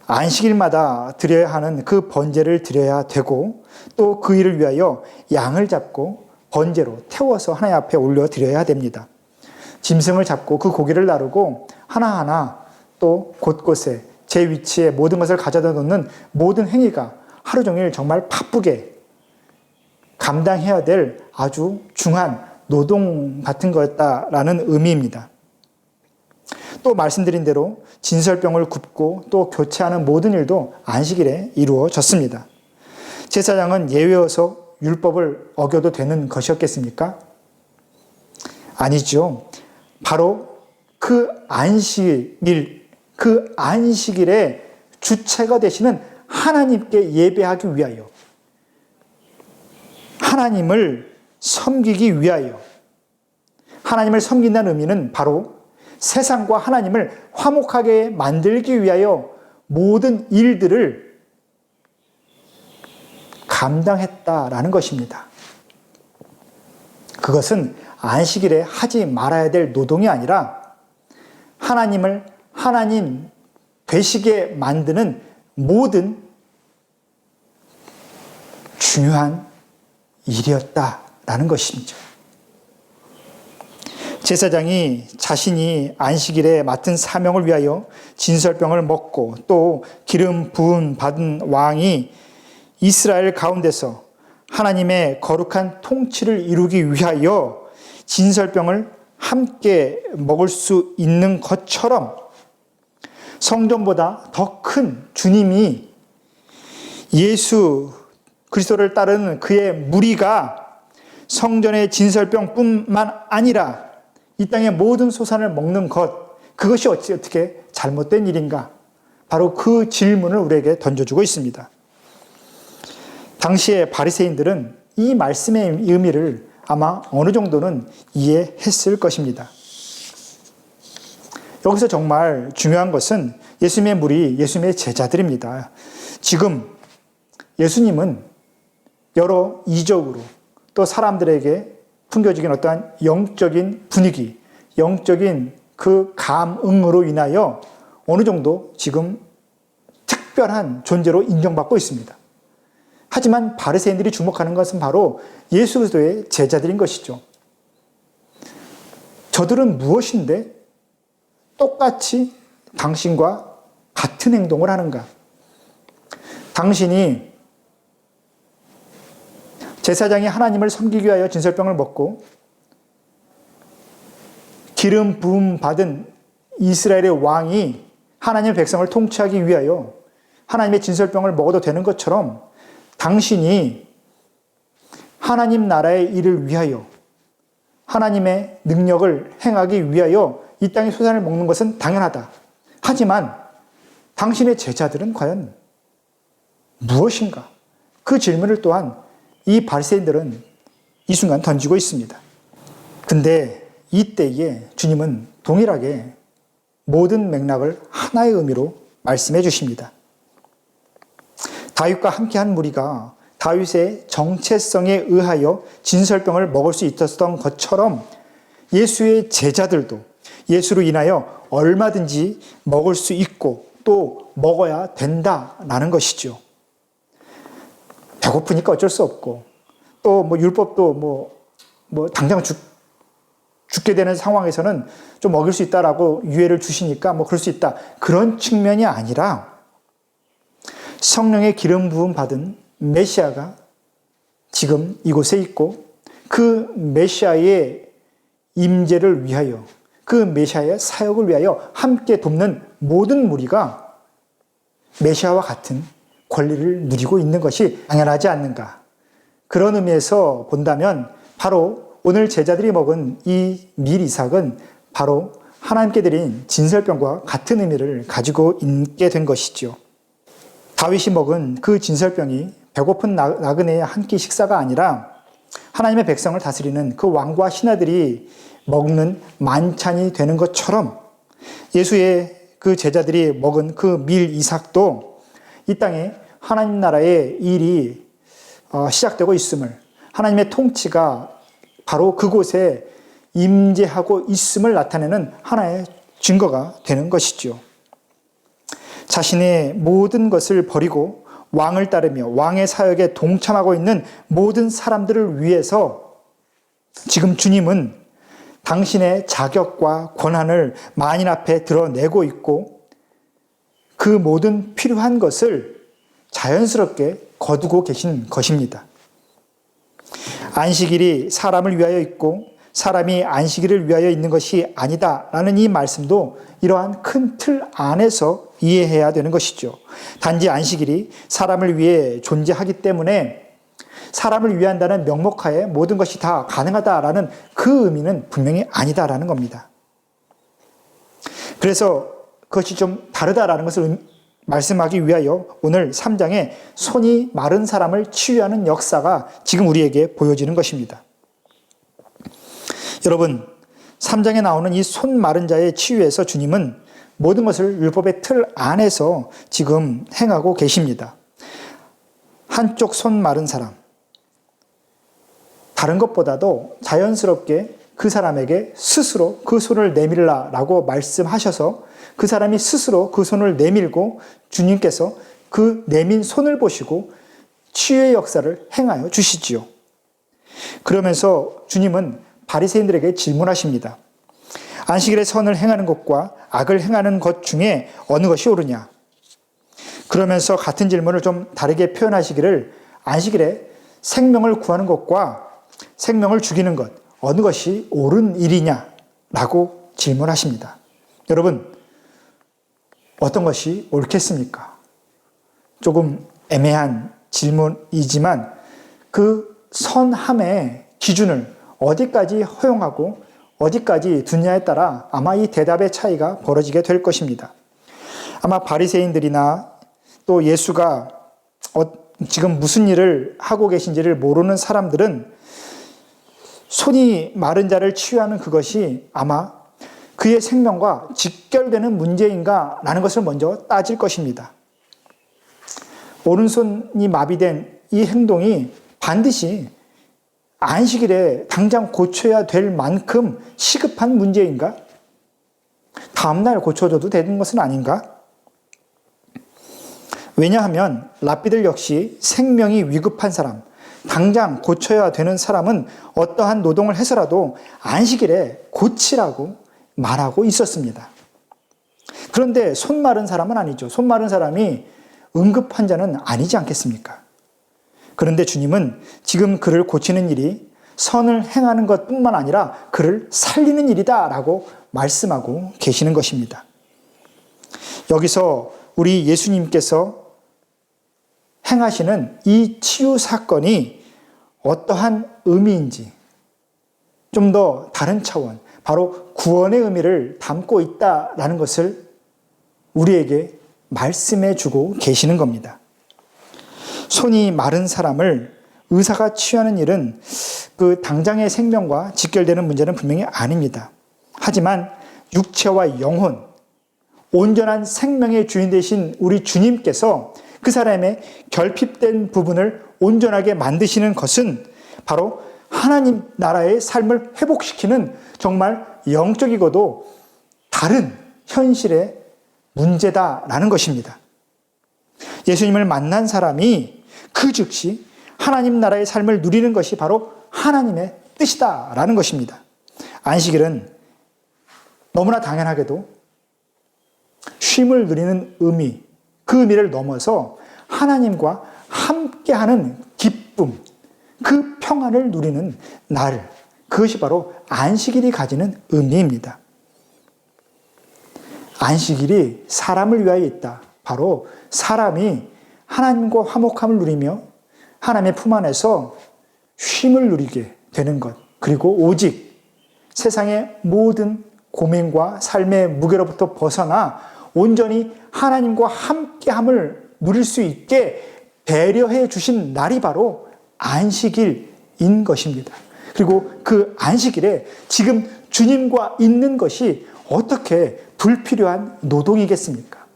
안식일마다 드려야 하는 그 번제를 드려야 되고 또 그 일을 위하여 양을 잡고 번제로 태워서 하나님 앞에 올려드려야 됩니다. 짐승을 잡고 그 고기를 나르고 하나하나 또 곳곳에 제 위치에 모든 것을 가져다 놓는 모든 행위가 하루 종일 정말 바쁘게 감당해야 될 아주 중한 노동 같은 거였다라는 의미입니다. 또 말씀드린 대로 진설병을 굽고 또 교체하는 모든 일도 안식일에 이루어졌습니다. 제사장은 예외여서 율법을 어겨도 되는 것이었겠습니까? 아니죠. 바로 그 안식일의 주체가 되시는 하나님께 예배하기 위하여, 하나님을 섬기기 위하여, 하나님을 섬긴다는 의미는 바로 세상과 하나님을 화목하게 만들기 위하여 모든 일들을 감당했다라는 것입니다. 그것은 안식일에 하지 말아야 될 노동이 아니라 하나님을 하나님 되시게 만드는 모든 중요한 일이었다라는 것이죠. 제사장이 자신이 안식일에 맡은 사명을 위하여 진설병을 먹고 또 기름 부음 받은 왕이 이스라엘 가운데서 하나님의 거룩한 통치를 이루기 위하여 진설병을 함께 먹을 수 있는 것처럼 성전보다 더 큰 주님이 예수 그리스도를 따르는 그의 무리가 성전의 진설병뿐만 아니라 이 땅의 모든 소산을 먹는 것, 그것이 어떻게 잘못된 일인가? 바로 그 질문을 우리에게 던져주고 있습니다. 당시의 바리새인들은 이 말씀의 의미를 아마 어느 정도는 이해했을 것입니다. 여기서 정말 중요한 것은 예수님의 무리, 예수님의 제자들입니다. 지금 예수님은 여러 이적으로 또 사람들에게 풍겨지긴 어떠한 영적인 분위기, 영적인 그 감응으로 인하여 어느 정도 지금 특별한 존재로 인정받고 있습니다. 하지만 바리새인들이 주목하는 것은 바로 예수 그리스도의 제자들인 것이죠. 저들은 무엇인데 똑같이 당신과 같은 행동을 하는가? 당신이 제사장이 하나님을 섬기기 위하여 진설병을 먹고 기름 부음 받은 이스라엘의 왕이 하나님의 백성을 통치하기 위하여 하나님의 진설병을 먹어도 되는 것처럼 당신이 하나님 나라의 일을 위하여 하나님의 능력을 행하기 위하여 이 땅의 소산을 먹는 것은 당연하다. 하지만 당신의 제자들은 과연 무엇인가? 그 질문을 또한 이 바리새인들은 이 순간 던지고 있습니다. 근데 이때에 주님은 동일하게 모든 맥락을 하나의 의미로 말씀해 주십니다. 다윗과 함께한 무리가 다윗의 정체성에 의하여 진설병을 먹을 수 있었던 것처럼 예수의 제자들도 예수로 인하여 얼마든지 먹을 수 있고 또 먹어야 된다라는 것이죠. 배고프니까 어쩔 수 없고 또 율법도 당장 죽게 되는 상황에서는 좀 먹일 수 있다라고 유예를 주시니까 그럴 수 있다. 그런 측면이 아니라 성령의 기름 부음 받은 메시아가 지금 이곳에 있고 그 메시아의 임재를 위하여 그 메시아의 사역을 위하여 함께 돕는 모든 무리가 메시아와 같은 권리를 누리고 있는 것이 당연하지 않는가. 그런 의미에서 본다면 바로 오늘 제자들이 먹은 이 밀 이삭은 바로 하나님께 드린 진설병과 같은 의미를 가지고 있게 된 것이죠. 다윗이 먹은 그 진설병이 배고픈 나그네의 한 끼 식사가 아니라 하나님의 백성을 다스리는 그 왕과 신하들이 먹는 만찬이 되는 것처럼 예수의 그 제자들이 먹은 그 밀 이삭도 이 땅에 하나님 나라의 일이 시작되고 있음을, 하나님의 통치가 바로 그곳에 임재하고 있음을 나타내는 하나의 증거가 되는 것이죠. 자신의 모든 것을 버리고 왕을 따르며 왕의 사역에 동참하고 있는 모든 사람들을 위해서 지금 주님은 당신의 자격과 권한을 만인 앞에 드러내고 있고 그 모든 필요한 것을 자연스럽게 거두고 계신 것입니다. 안식일이 사람을 위하여 있고 사람이 안식일을 위하여 있는 것이 아니다라는 이 말씀도 이러한 큰 틀 안에서 이해해야 되는 것이죠. 단지 안식일이 사람을 위해 존재하기 때문에 사람을 위한다는 명목하에 모든 것이 다 가능하다라는 그 의미는 분명히 아니다라는 겁니다. 그래서 그것이 좀 다르다라는 것을 말씀하기 위하여 오늘 3장에 손이 마른 사람을 치유하는 역사가 지금 우리에게 보여지는 것입니다. 여러분, 3장에 나오는 이 손 마른 자의 치유에서 주님은 모든 것을 율법의 틀 안에서 지금 행하고 계십니다. 한쪽 손 마른 사람, 다른 것보다도 자연스럽게 그 사람에게 스스로 그 손을 내밀라라고 말씀하셔서 그 사람이 스스로 그 손을 내밀고 주님께서 그 내민 손을 보시고 치유의 역사를 행하여 주시지요. 그러면서 주님은 바리새인들에게 질문하십니다. 안식일에 선을 행하는 것과 악을 행하는 것 중에 어느 것이 옳으냐? 그러면서 같은 질문을 좀 다르게 표현하시기를 안식일에 생명을 구하는 것과 생명을 죽이는 것 어느 것이 옳은 일이냐라고 질문하십니다. 여러분, 어떤 것이 옳겠습니까? 조금 애매한 질문이지만 그 선함의 기준을 어디까지 허용하고 어디까지 두냐에 따라 아마 이 대답의 차이가 벌어지게 될 것입니다. 아마 바리새인들이나 또 예수가 지금 무슨 일을 하고 계신지를 모르는 사람들은 손이 마른 자를 치유하는 그것이 아마 그의 생명과 직결되는 문제인가 라는 것을 먼저 따질 것입니다. 오른손이 마비된 이 행동이 반드시 안식일에 당장 고쳐야 될 만큼 시급한 문제인가? 다음날 고쳐줘도 되는 것은 아닌가? 왜냐하면 랍비들 역시 생명이 위급한 사람, 당장 고쳐야 되는 사람은 어떠한 노동을 해서라도 안식일에 고치라고 말하고 있었습니다. 그런데 손 마른 사람은 아니죠. 손 마른 사람이 응급환자는 아니지 않겠습니까? 그런데 주님은 지금 그를 고치는 일이 선을 행하는 것뿐만 아니라 그를 살리는 일이다라고 말씀하고 계시는 것입니다. 여기서 우리 예수님께서 행하시는 이 치유 사건이 어떠한 의미인지 좀 더 다른 차원, 바로 구원의 의미를 담고 있다라는 것을 우리에게 말씀해 주고 계시는 겁니다. 손이 마른 사람을 의사가 치유하는 일은 그 당장의 생명과 직결되는 문제는 분명히 아닙니다. 하지만 육체와 영혼, 온전한 생명의 주인 되신 우리 주님께서 그 사람의 결핍된 부분을 온전하게 만드시는 것은 바로 하나님 나라의 삶을 회복시키는 정말 영적이고도 다른 현실의 문제다라는 것입니다. 예수님을 만난 사람이 그 즉시 하나님 나라의 삶을 누리는 것이 바로 하나님의 뜻이다라는 것입니다. 안식일은 너무나 당연하게도 쉼을 누리는 의미, 그 의미를 넘어서 하나님과 함께하는 기쁨, 그 평안을 누리는 날, 그것이 바로 안식일이 가지는 의미입니다. 안식일이 사람을 위하여 있다. 바로 사람이 하나님과 화목함을 누리며 하나님의 품 안에서 쉼을 누리게 되는 것, 그리고 오직 세상의 모든 고민과 삶의 무게로부터 벗어나 온전히 하나님과 함께함을 누릴 수 있게 배려해 주신 날이 바로 안식일인 것입니다. 그리고 그 안식일에 지금 주님과 있는 것이 어떻게 불필요한 노동이겠습니까?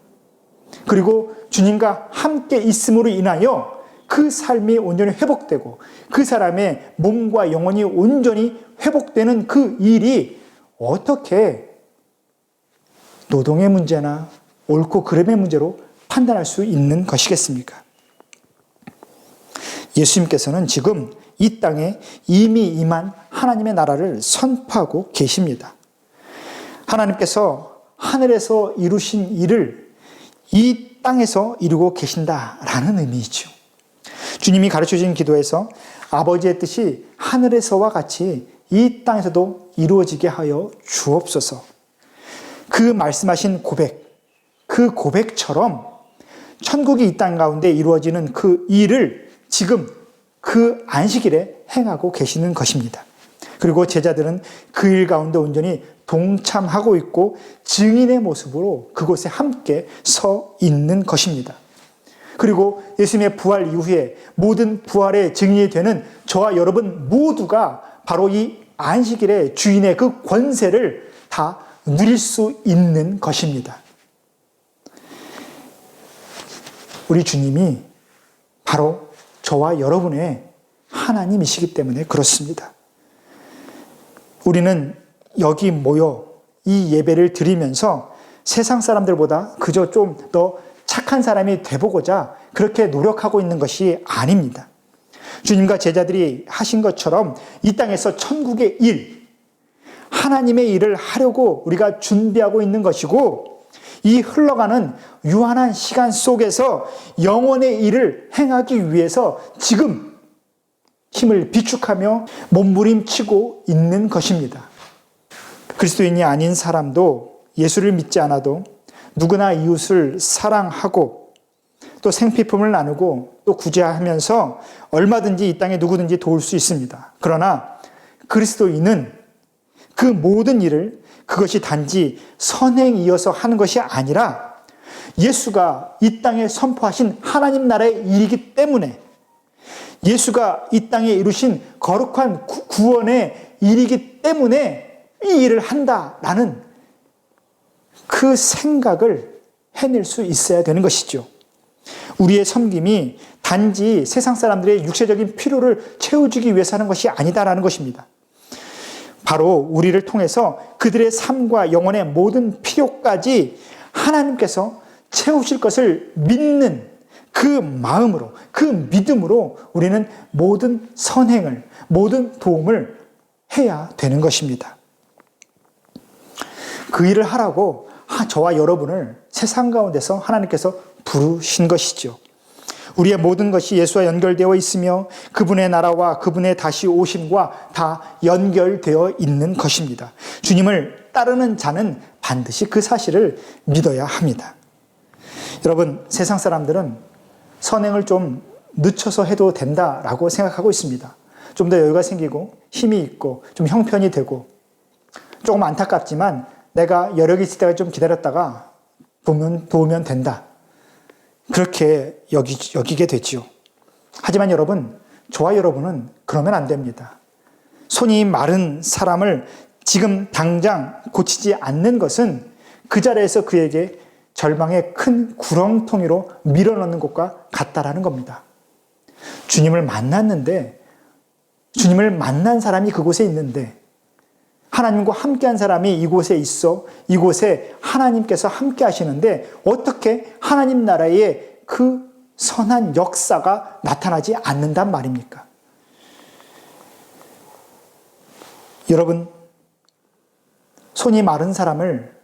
그리고 주님과 함께 있음으로 인하여 그 삶이 온전히 회복되고 그 사람의 몸과 영혼이 온전히 회복되는 그 일이 어떻게 노동의 문제나 옳고 그름의 문제로 판단할 수 있는 것이겠습니까? 예수님께서는 지금 이 땅에 이미 임한 하나님의 나라를 선포하고 계십니다. 하나님께서 하늘에서 이루신 일을 이 땅에서 이루고 계신다라는 의미이죠. 주님이 가르쳐 주신 기도에서 아버지의 뜻이 하늘에서와 같이 이 땅에서도 이루어지게 하여 주옵소서. 그 말씀하신 고백, 그 고백처럼 천국이 이 땅 가운데 이루어지는 그 일을 지금 그 안식일에 행하고 계시는 것입니다. 그리고 제자들은 그 일 가운데 온전히 동참하고 있고 증인의 모습으로 그곳에 함께 서 있는 것입니다. 그리고 예수님의 부활 이후에 모든 부활의 증인이 되는 저와 여러분 모두가 바로 이 안식일의 주인의 그 권세를 다 누릴 수 있는 것입니다. 우리 주님이 바로 저와 여러분의 하나님이시기 때문에 그렇습니다. 우리는 여기 모여 이 예배를 드리면서 세상 사람들보다 그저 좀 더 착한 사람이 돼보고자 그렇게 노력하고 있는 것이 아닙니다. 주님과 제자들이 하신 것처럼 이 땅에서 천국의 일, 하나님의 일을 하려고 우리가 준비하고 있는 것이고, 이 흘러가는 유한한 시간 속에서 영원의 일을 행하기 위해서 지금 힘을 비축하며 몸부림치고 있는 것입니다. 그리스도인이 아닌 사람도 예수를 믿지 않아도 누구나 이웃을 사랑하고 또 생필품을 나누고 또 구제하면서 얼마든지 이 땅에 누구든지 도울 수 있습니다. 그러나 그리스도인은 그 모든 일을 그것이 단지 선행이어서 하는 것이 아니라 예수가 이 땅에 선포하신 하나님 나라의 일이기 때문에, 예수가 이 땅에 이루신 거룩한 구원의 일이기 때문에 이 일을 한다라는 그 생각을 해낼 수 있어야 되는 것이죠. 우리의 섬김이 단지 세상 사람들의 육체적인 필요를 채워주기 위해서 하는 것이 아니다라는 것입니다. 바로 우리를 통해서 그들의 삶과 영혼의 모든 필요까지 하나님께서 채우실 것을 믿는 그 마음으로, 그 믿음으로 우리는 모든 선행을, 모든 도움을 해야 되는 것입니다. 그 일을 하라고 저와 여러분을 세상 가운데서 하나님께서 부르신 것이죠. 우리의 모든 것이 예수와 연결되어 있으며 그분의 나라와 그분의 다시 오심과 다 연결되어 있는 것입니다. 주님을 따르는 자는 반드시 그 사실을 믿어야 합니다. 여러분, 세상 사람들은 선행을 좀 늦춰서 해도 된다라고 생각하고 있습니다. 좀 더 여유가 생기고 힘이 있고 좀 형편이 되고, 조금 안타깝지만 내가 여력이 있을 때가 좀 기다렸다가 도우면 된다, 그렇게 여기게 되지요. 하지만 여러분, 저와 여러분은 그러면 안 됩니다. 손이 마른 사람을 지금 당장 고치지 않는 것은 그 자리에서 그에게 절망의 큰 구렁텅이로 밀어넣는 것과 같다라는 겁니다. 주님을 만났는데, 주님을 만난 사람이 그곳에 있는데, 하나님과 함께한 사람이 이곳에 있어 이곳에 하나님께서 함께 하시는데 어떻게 하나님 나라의 그 선한 역사가 나타나지 않는단 말입니까? 여러분, 손이 마른 사람을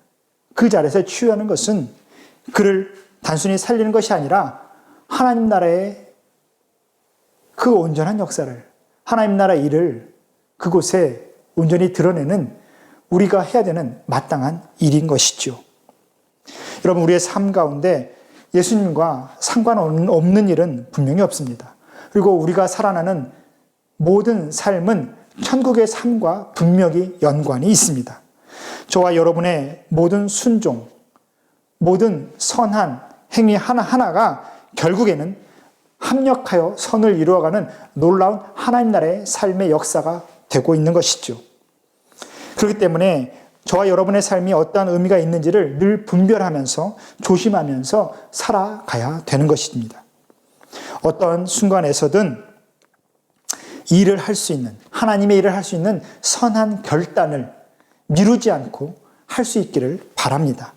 그 자리에서 치유하는 것은 그를 단순히 살리는 것이 아니라 하나님 나라의 그 온전한 역사를, 하나님 나라 일을 그곳에 온전히 드러내는 우리가 해야 되는 마땅한 일인 것이죠. 여러분, 우리의 삶 가운데 예수님과 상관없는 일은 분명히 없습니다. 그리고 우리가 살아나는 모든 삶은 천국의 삶과 분명히 연관이 있습니다. 저와 여러분의 모든 순종, 모든 선한 행위 하나하나가 결국에는 합력하여 선을 이루어가는 놀라운 하나님 나라의 삶의 역사가 되고 있는 것이죠. 그렇기 때문에 저와 여러분의 삶이 어떠한 의미가 있는지를 늘 분별하면서 조심하면서 살아가야 되는 것입니다. 어떤 순간에서든 일을 할 수 있는, 하나님의 일을 할 수 있는 선한 결단을 미루지 않고 할 수 있기를 바랍니다.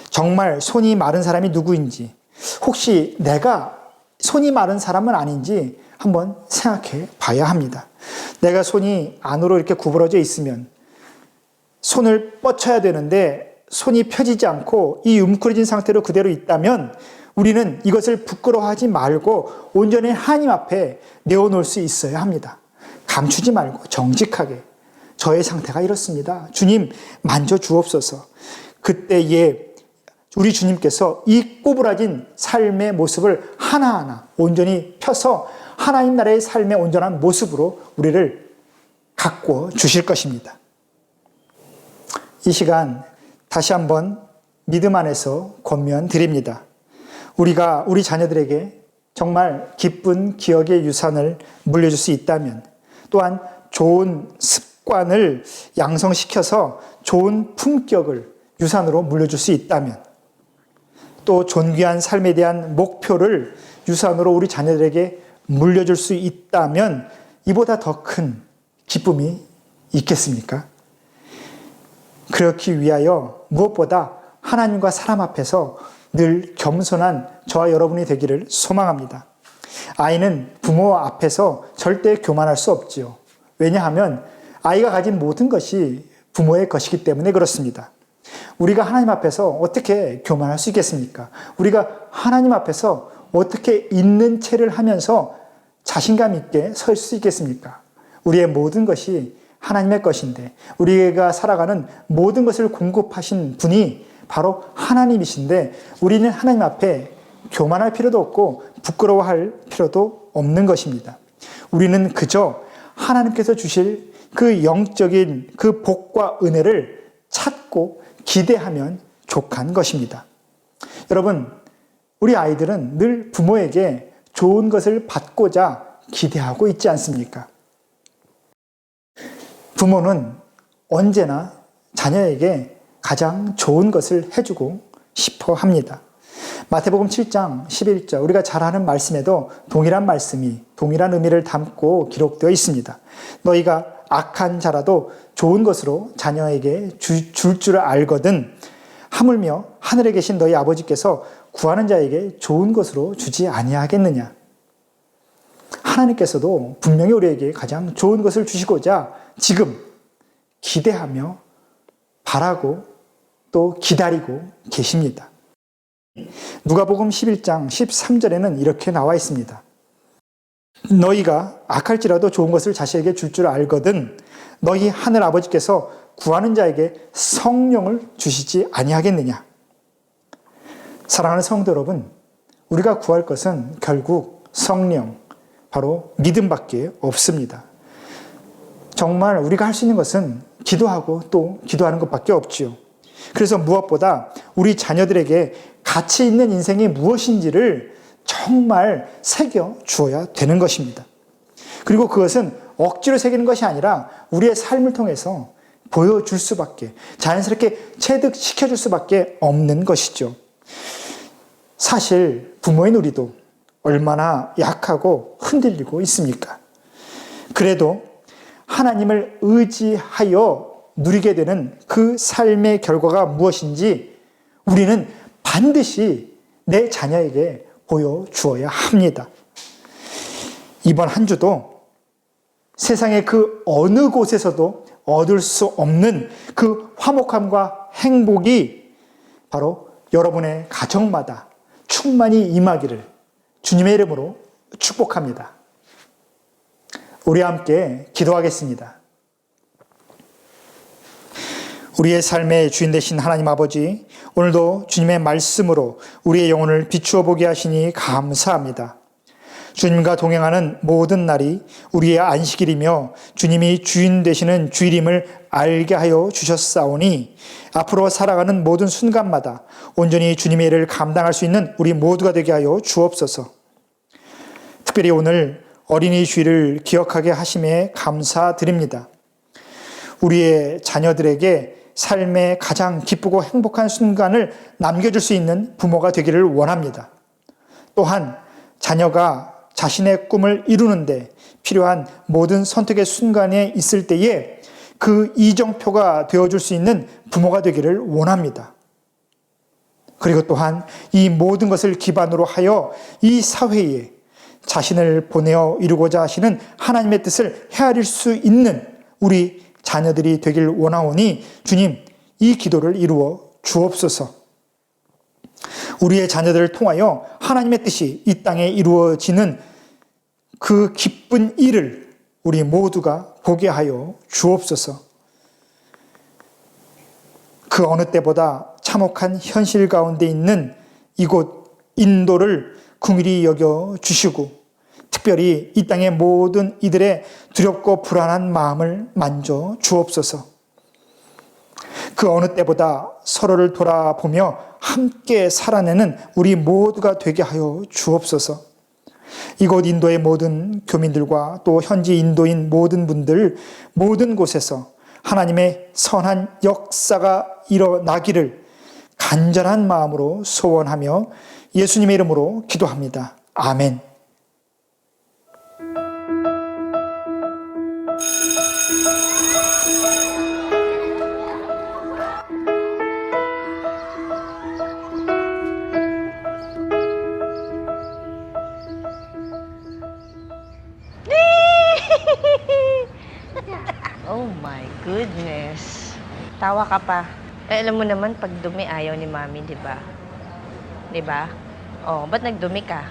정말 손이 마른 사람이 누구인지, 혹시 내가 손이 마른 사람은 아닌지 한번 생각해 봐야 합니다. 내가 손이 안으로 이렇게 구부러져 있으면 손을 뻗쳐야 되는데 손이 펴지지 않고 이 움츠러진 상태로 그대로 있다면 우리는 이것을 부끄러워하지 말고 온전히 하나님 앞에 내어놓을 수 있어야 합니다. 감추지 말고 정직하게 저의 상태가 이렇습니다. 주님 만져주옵소서. 그때에 우리 주님께서 이 꼬부라진 삶의 모습을 하나하나 온전히 펴서 하나님 나라의 삶의 온전한 모습으로 우리를 가꾸어 주실 것입니다. 이 시간 다시 한번 믿음 안에서 권면 드립니다. 우리가 우리 자녀들에게 정말 기쁜 기억의 유산을 물려줄 수 있다면, 또한 좋은 습관을 양성시켜서 좋은 품격을 유산으로 물려줄 수 있다면, 또 존귀한 삶에 대한 목표를 유산으로 우리 자녀들에게 물려줄 수 있다면 이보다 더 큰 기쁨이 있겠습니까? 그렇기 위하여 무엇보다 하나님과 사람 앞에서 늘 겸손한 저와 여러분이 되기를 소망합니다. 아이는 부모 앞에서 절대 교만할 수 없지요. 왜냐하면 아이가 가진 모든 것이 부모의 것이기 때문에 그렇습니다. 우리가 하나님 앞에서 어떻게 교만할 수 있겠습니까? 우리가 하나님 앞에서 어떻게 있는 채를 하면서 자신감 있게 설 수 있겠습니까? 우리의 모든 것이 하나님의 것인데, 우리가 살아가는 모든 것을 공급하신 분이 바로 하나님이신데, 우리는 하나님 앞에 교만할 필요도 없고 부끄러워할 필요도 없는 것입니다. 우리는 그저 하나님께서 주실 그 영적인 그 복과 은혜를 찾고 기대하면 족한 것입니다. 여러분, 우리 아이들은 늘 부모에게 좋은 것을 받고자 기대하고 있지 않습니까? 부모는 언제나 자녀에게 가장 좋은 것을 해주고 싶어 합니다. 마태복음 7장 11절, 우리가 잘 아는 말씀에도 동일한 말씀이 동일한 의미를 담고 기록되어 있습니다. 너희가 악한 자라도 좋은 것으로 자녀에게 줄 줄 알거든 하물며 하늘에 계신 너희 아버지께서 구하는 자에게 좋은 것으로 주지 아니하겠느냐. 하나님께서도 분명히 우리에게 가장 좋은 것을 주시고자 지금 기대하며 바라고 또 기다리고 계십니다. 누가복음 11장 13절에는 이렇게 나와 있습니다. 너희가 악할지라도 좋은 것을 자식에게 줄 줄 알거든 너희 하늘 아버지께서 구하는 자에게 성령을 주시지 아니하겠느냐. 사랑하는 성도 여러분, 우리가 구할 것은 결국 성령, 바로 믿음밖에 없습니다. 정말 우리가 할 수 있는 것은 기도하고 또 기도하는 것밖에 없지요. 그래서 무엇보다 우리 자녀들에게 가치 있는 인생이 무엇인지를 정말 새겨 주어야 되는 것입니다. 그리고 그것은 억지로 새기는 것이 아니라 우리의 삶을 통해서 보여줄 수밖에, 자연스럽게 체득시켜줄 수밖에 없는 것이죠. 사실 부모인 우리도 얼마나 약하고 흔들리고 있습니까? 그래도 하나님을 의지하여 누리게 되는 그 삶의 결과가 무엇인지 우리는 반드시 내 자녀에게 보여주어야 합니다. 이번 한 주도 세상의 그 어느 곳에서도 얻을 수 없는 그 화목함과 행복이 바로 여러분의 가정마다 충만히 임하기를 주님의 이름으로 축복합니다. 우리 함께 기도하겠습니다. 우리의 삶의 주인 되신 하나님 아버지, 오늘도 주님의 말씀으로 우리의 영혼을 비추어 보게 하시니 감사합니다. 주님과 동행하는 모든 날이 우리의 안식일이며 주님이 주인 되시는 주일임을 알게 하여 주셨사오니 앞으로 살아가는 모든 순간마다 온전히 주님의 일을 감당할 수 있는 우리 모두가 되게 하여 주옵소서. 특별히 오늘 어린이 주일을 기억하게 하심에 감사드립니다. 우리의 자녀들에게 삶의 가장 기쁘고 행복한 순간을 남겨줄 수 있는 부모가 되기를 원합니다. 또한 자녀가 자신의 꿈을 이루는데 필요한 모든 선택의 순간에 있을 때에 그 이정표가 되어줄 수 있는 부모가 되기를 원합니다. 그리고 또한 이 모든 것을 기반으로 하여 이 사회에 자신을 보내어 이루고자 하시는 하나님의 뜻을 헤아릴 수 있는 우리 자녀들이 되길 원하오니 주님, 이 기도를 이루어 주옵소서. 우리의 자녀들을 통하여 하나님의 뜻이 이 땅에 이루어지는 그 기쁜 일을 우리 모두가 보게 하여 주옵소서. 그 어느 때보다 참혹한 현실 가운데 있는 이곳 인도를 긍휼히 여겨 주시고 특별히 이 땅의 모든 이들의 두렵고 불안한 마음을 만져 주옵소서. 그 어느 때보다 서로를 돌아보며 함께 살아내는 우리 모두가 되게 하여 주옵소서. 이곳 인도의 모든 교민들과 또 현지 인도인 모든 분들 모든 곳에서 하나님의 선한 역사가 일어나기를 간절한 마음으로 소원하며 예수님의 이름으로 기도합니다. 아멘. Oh my goodness. Tawa ka pa. Eh, alam mo naman, pag dumi, ayaw ni Mami, di ba? Di ba? Oh, ba't nagdumi ka?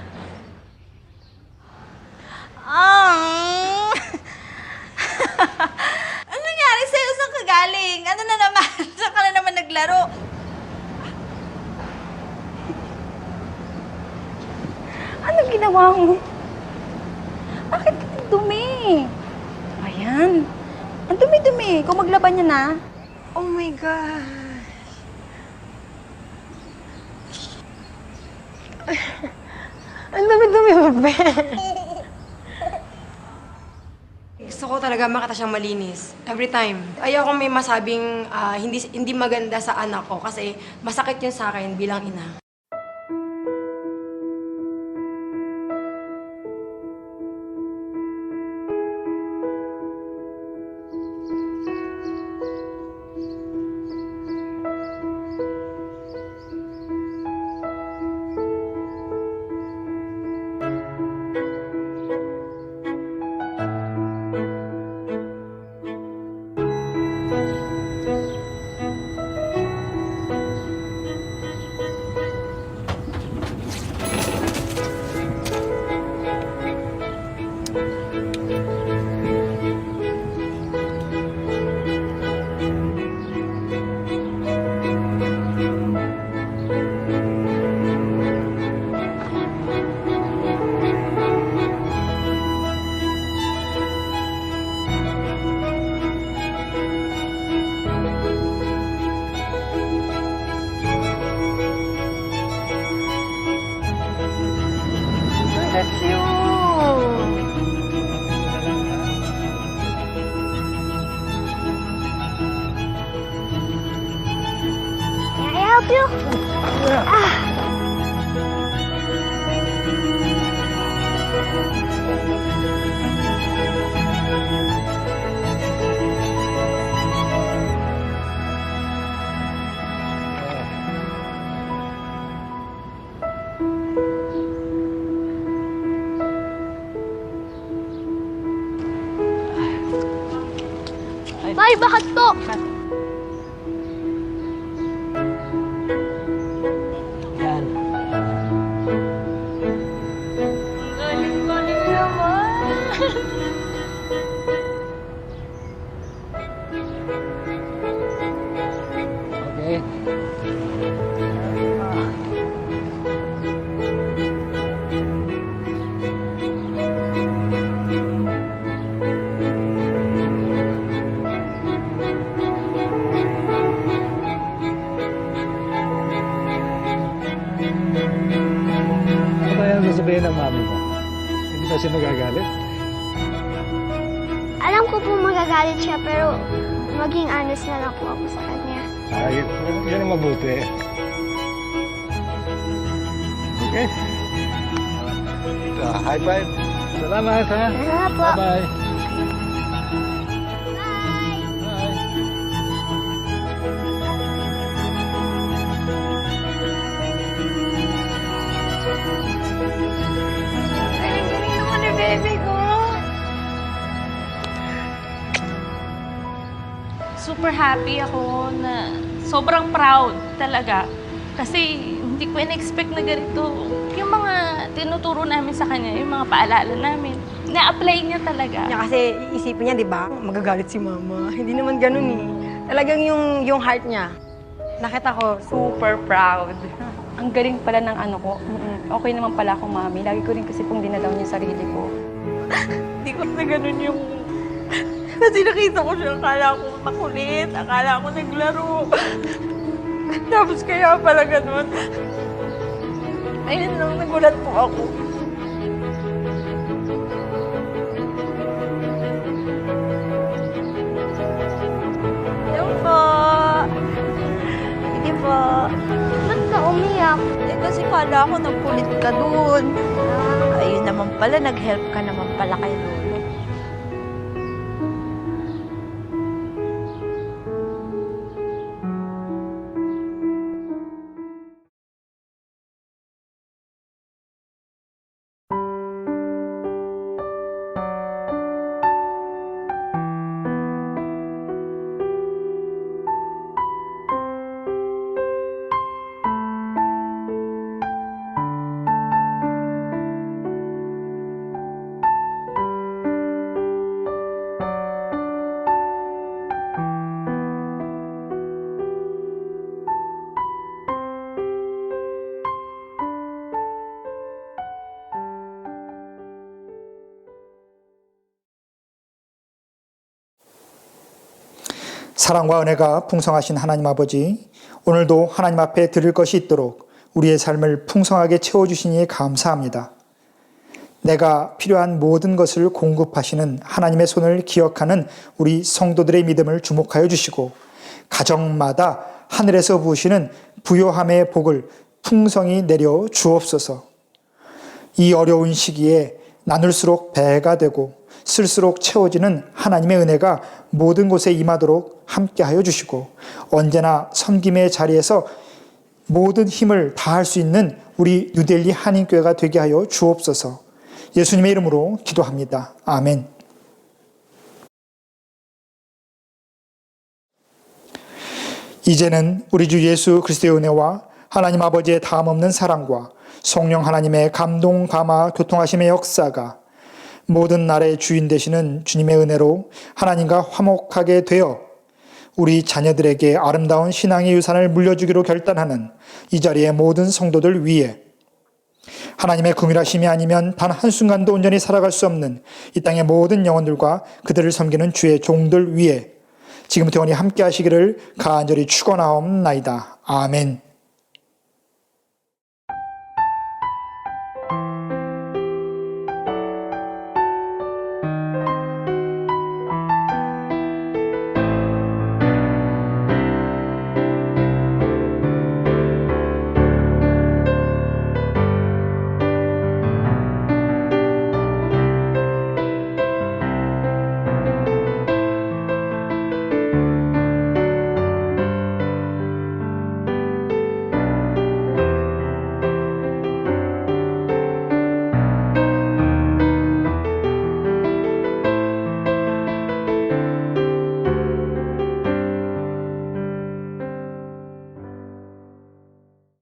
Ano nangyari sa'yo? Saan ka galing? Ano na naman? Saan ka na naman naglaro? Anong ginawa mo? Bakit ka nagdumi? Ayan. Ang dumi-dumi. Kung maglaban niya na. Oh my God. Ang dumi-dumi mo, Ben. Gusto ko talaga makita siyang malinis. Every time. Ayoko may masabing hindi maganda sa anak ko kasi masakit yun sa akin bilang ina. That's you! Can I help you? May, bakit po? Yan. Galing naman. Okay. Ano ba yung sasabihin ng mami mo? Hindi ba siya magagalit? Alam ko po magagalit siya, pero maging honest na lang po ako sa kanya. Yan ang mabuti. Okay? High five. Salamat, ha? Salamat po. Bye-bye. Bye. Galing-galing naman ni baby ko. Super happy ako na sobrang proud talaga. Kasi Hindi ko in-expect na ganito. Yung mga tinuturo namin sa kanya, yung mga paalala namin, na-apply niya talaga. Niya kasi iisipin niya, di ba? Magagalit si mama. Hindi naman ganun eh. Talagang yung heart niya. Nakita ko, super proud. Ang galing pala ng ano ko. Okay naman pala ako, mami. Lagi ko rin kasi pong dinadaw niya sarili ko. Hindi ko na ganun yung... Kasi nakita ko siya, akala ko makulit, akala ko naglaro. Tapos kaya pala ganun. Ayun lang, nagulat po ako. Hello po! Sige po. Ba't ka umiyak? Kasi kala ko nagkulit ka dun. Ayun naman pala, nag-help ka naman pala kay Lolo. 사랑과 은혜가 풍성하신 하나님 아버지, 오늘도 하나님 앞에 드릴 것이 있도록 우리의 삶을 풍성하게 채워주시니 감사합니다. 내가 필요한 모든 것을 공급하시는 하나님의 손을 기억하는 우리 성도들의 믿음을 주목하여 주시고, 가정마다 하늘에서 부으시는 부요함의 복을 풍성히 내려 주옵소서. 이 어려운 시기에 나눌수록 배가 되고 쓸수록 채워지는 하나님의 은혜가 모든 곳에 임하도록 함께하여 주시고, 언제나 섬김의 자리에서 모든 힘을 다할 수 있는 우리 뉴델리 한인교회가 되게 하여 주옵소서. 예수님의 이름으로 기도합니다. 아멘. 이제는 우리 주 예수 그리스도의 은혜와 하나님 아버지의 다함없는 사랑과 성령 하나님의 감동, 감화, 교통하심의 역사가 모든 날의 주인 되시는 주님의 은혜로 하나님과 화목하게 되어 우리 자녀들에게 아름다운 신앙의 유산을 물려주기로 결단하는 이 자리의 모든 성도들 위해, 하나님의 긍휼하심이 아니면 단 한순간도 온전히 살아갈 수 없는 이 땅의 모든 영혼들과 그들을 섬기는 주의 종들 위해 지금부터 영원히 함께 하시기를 간절히 축원하옵나이다. 아멘.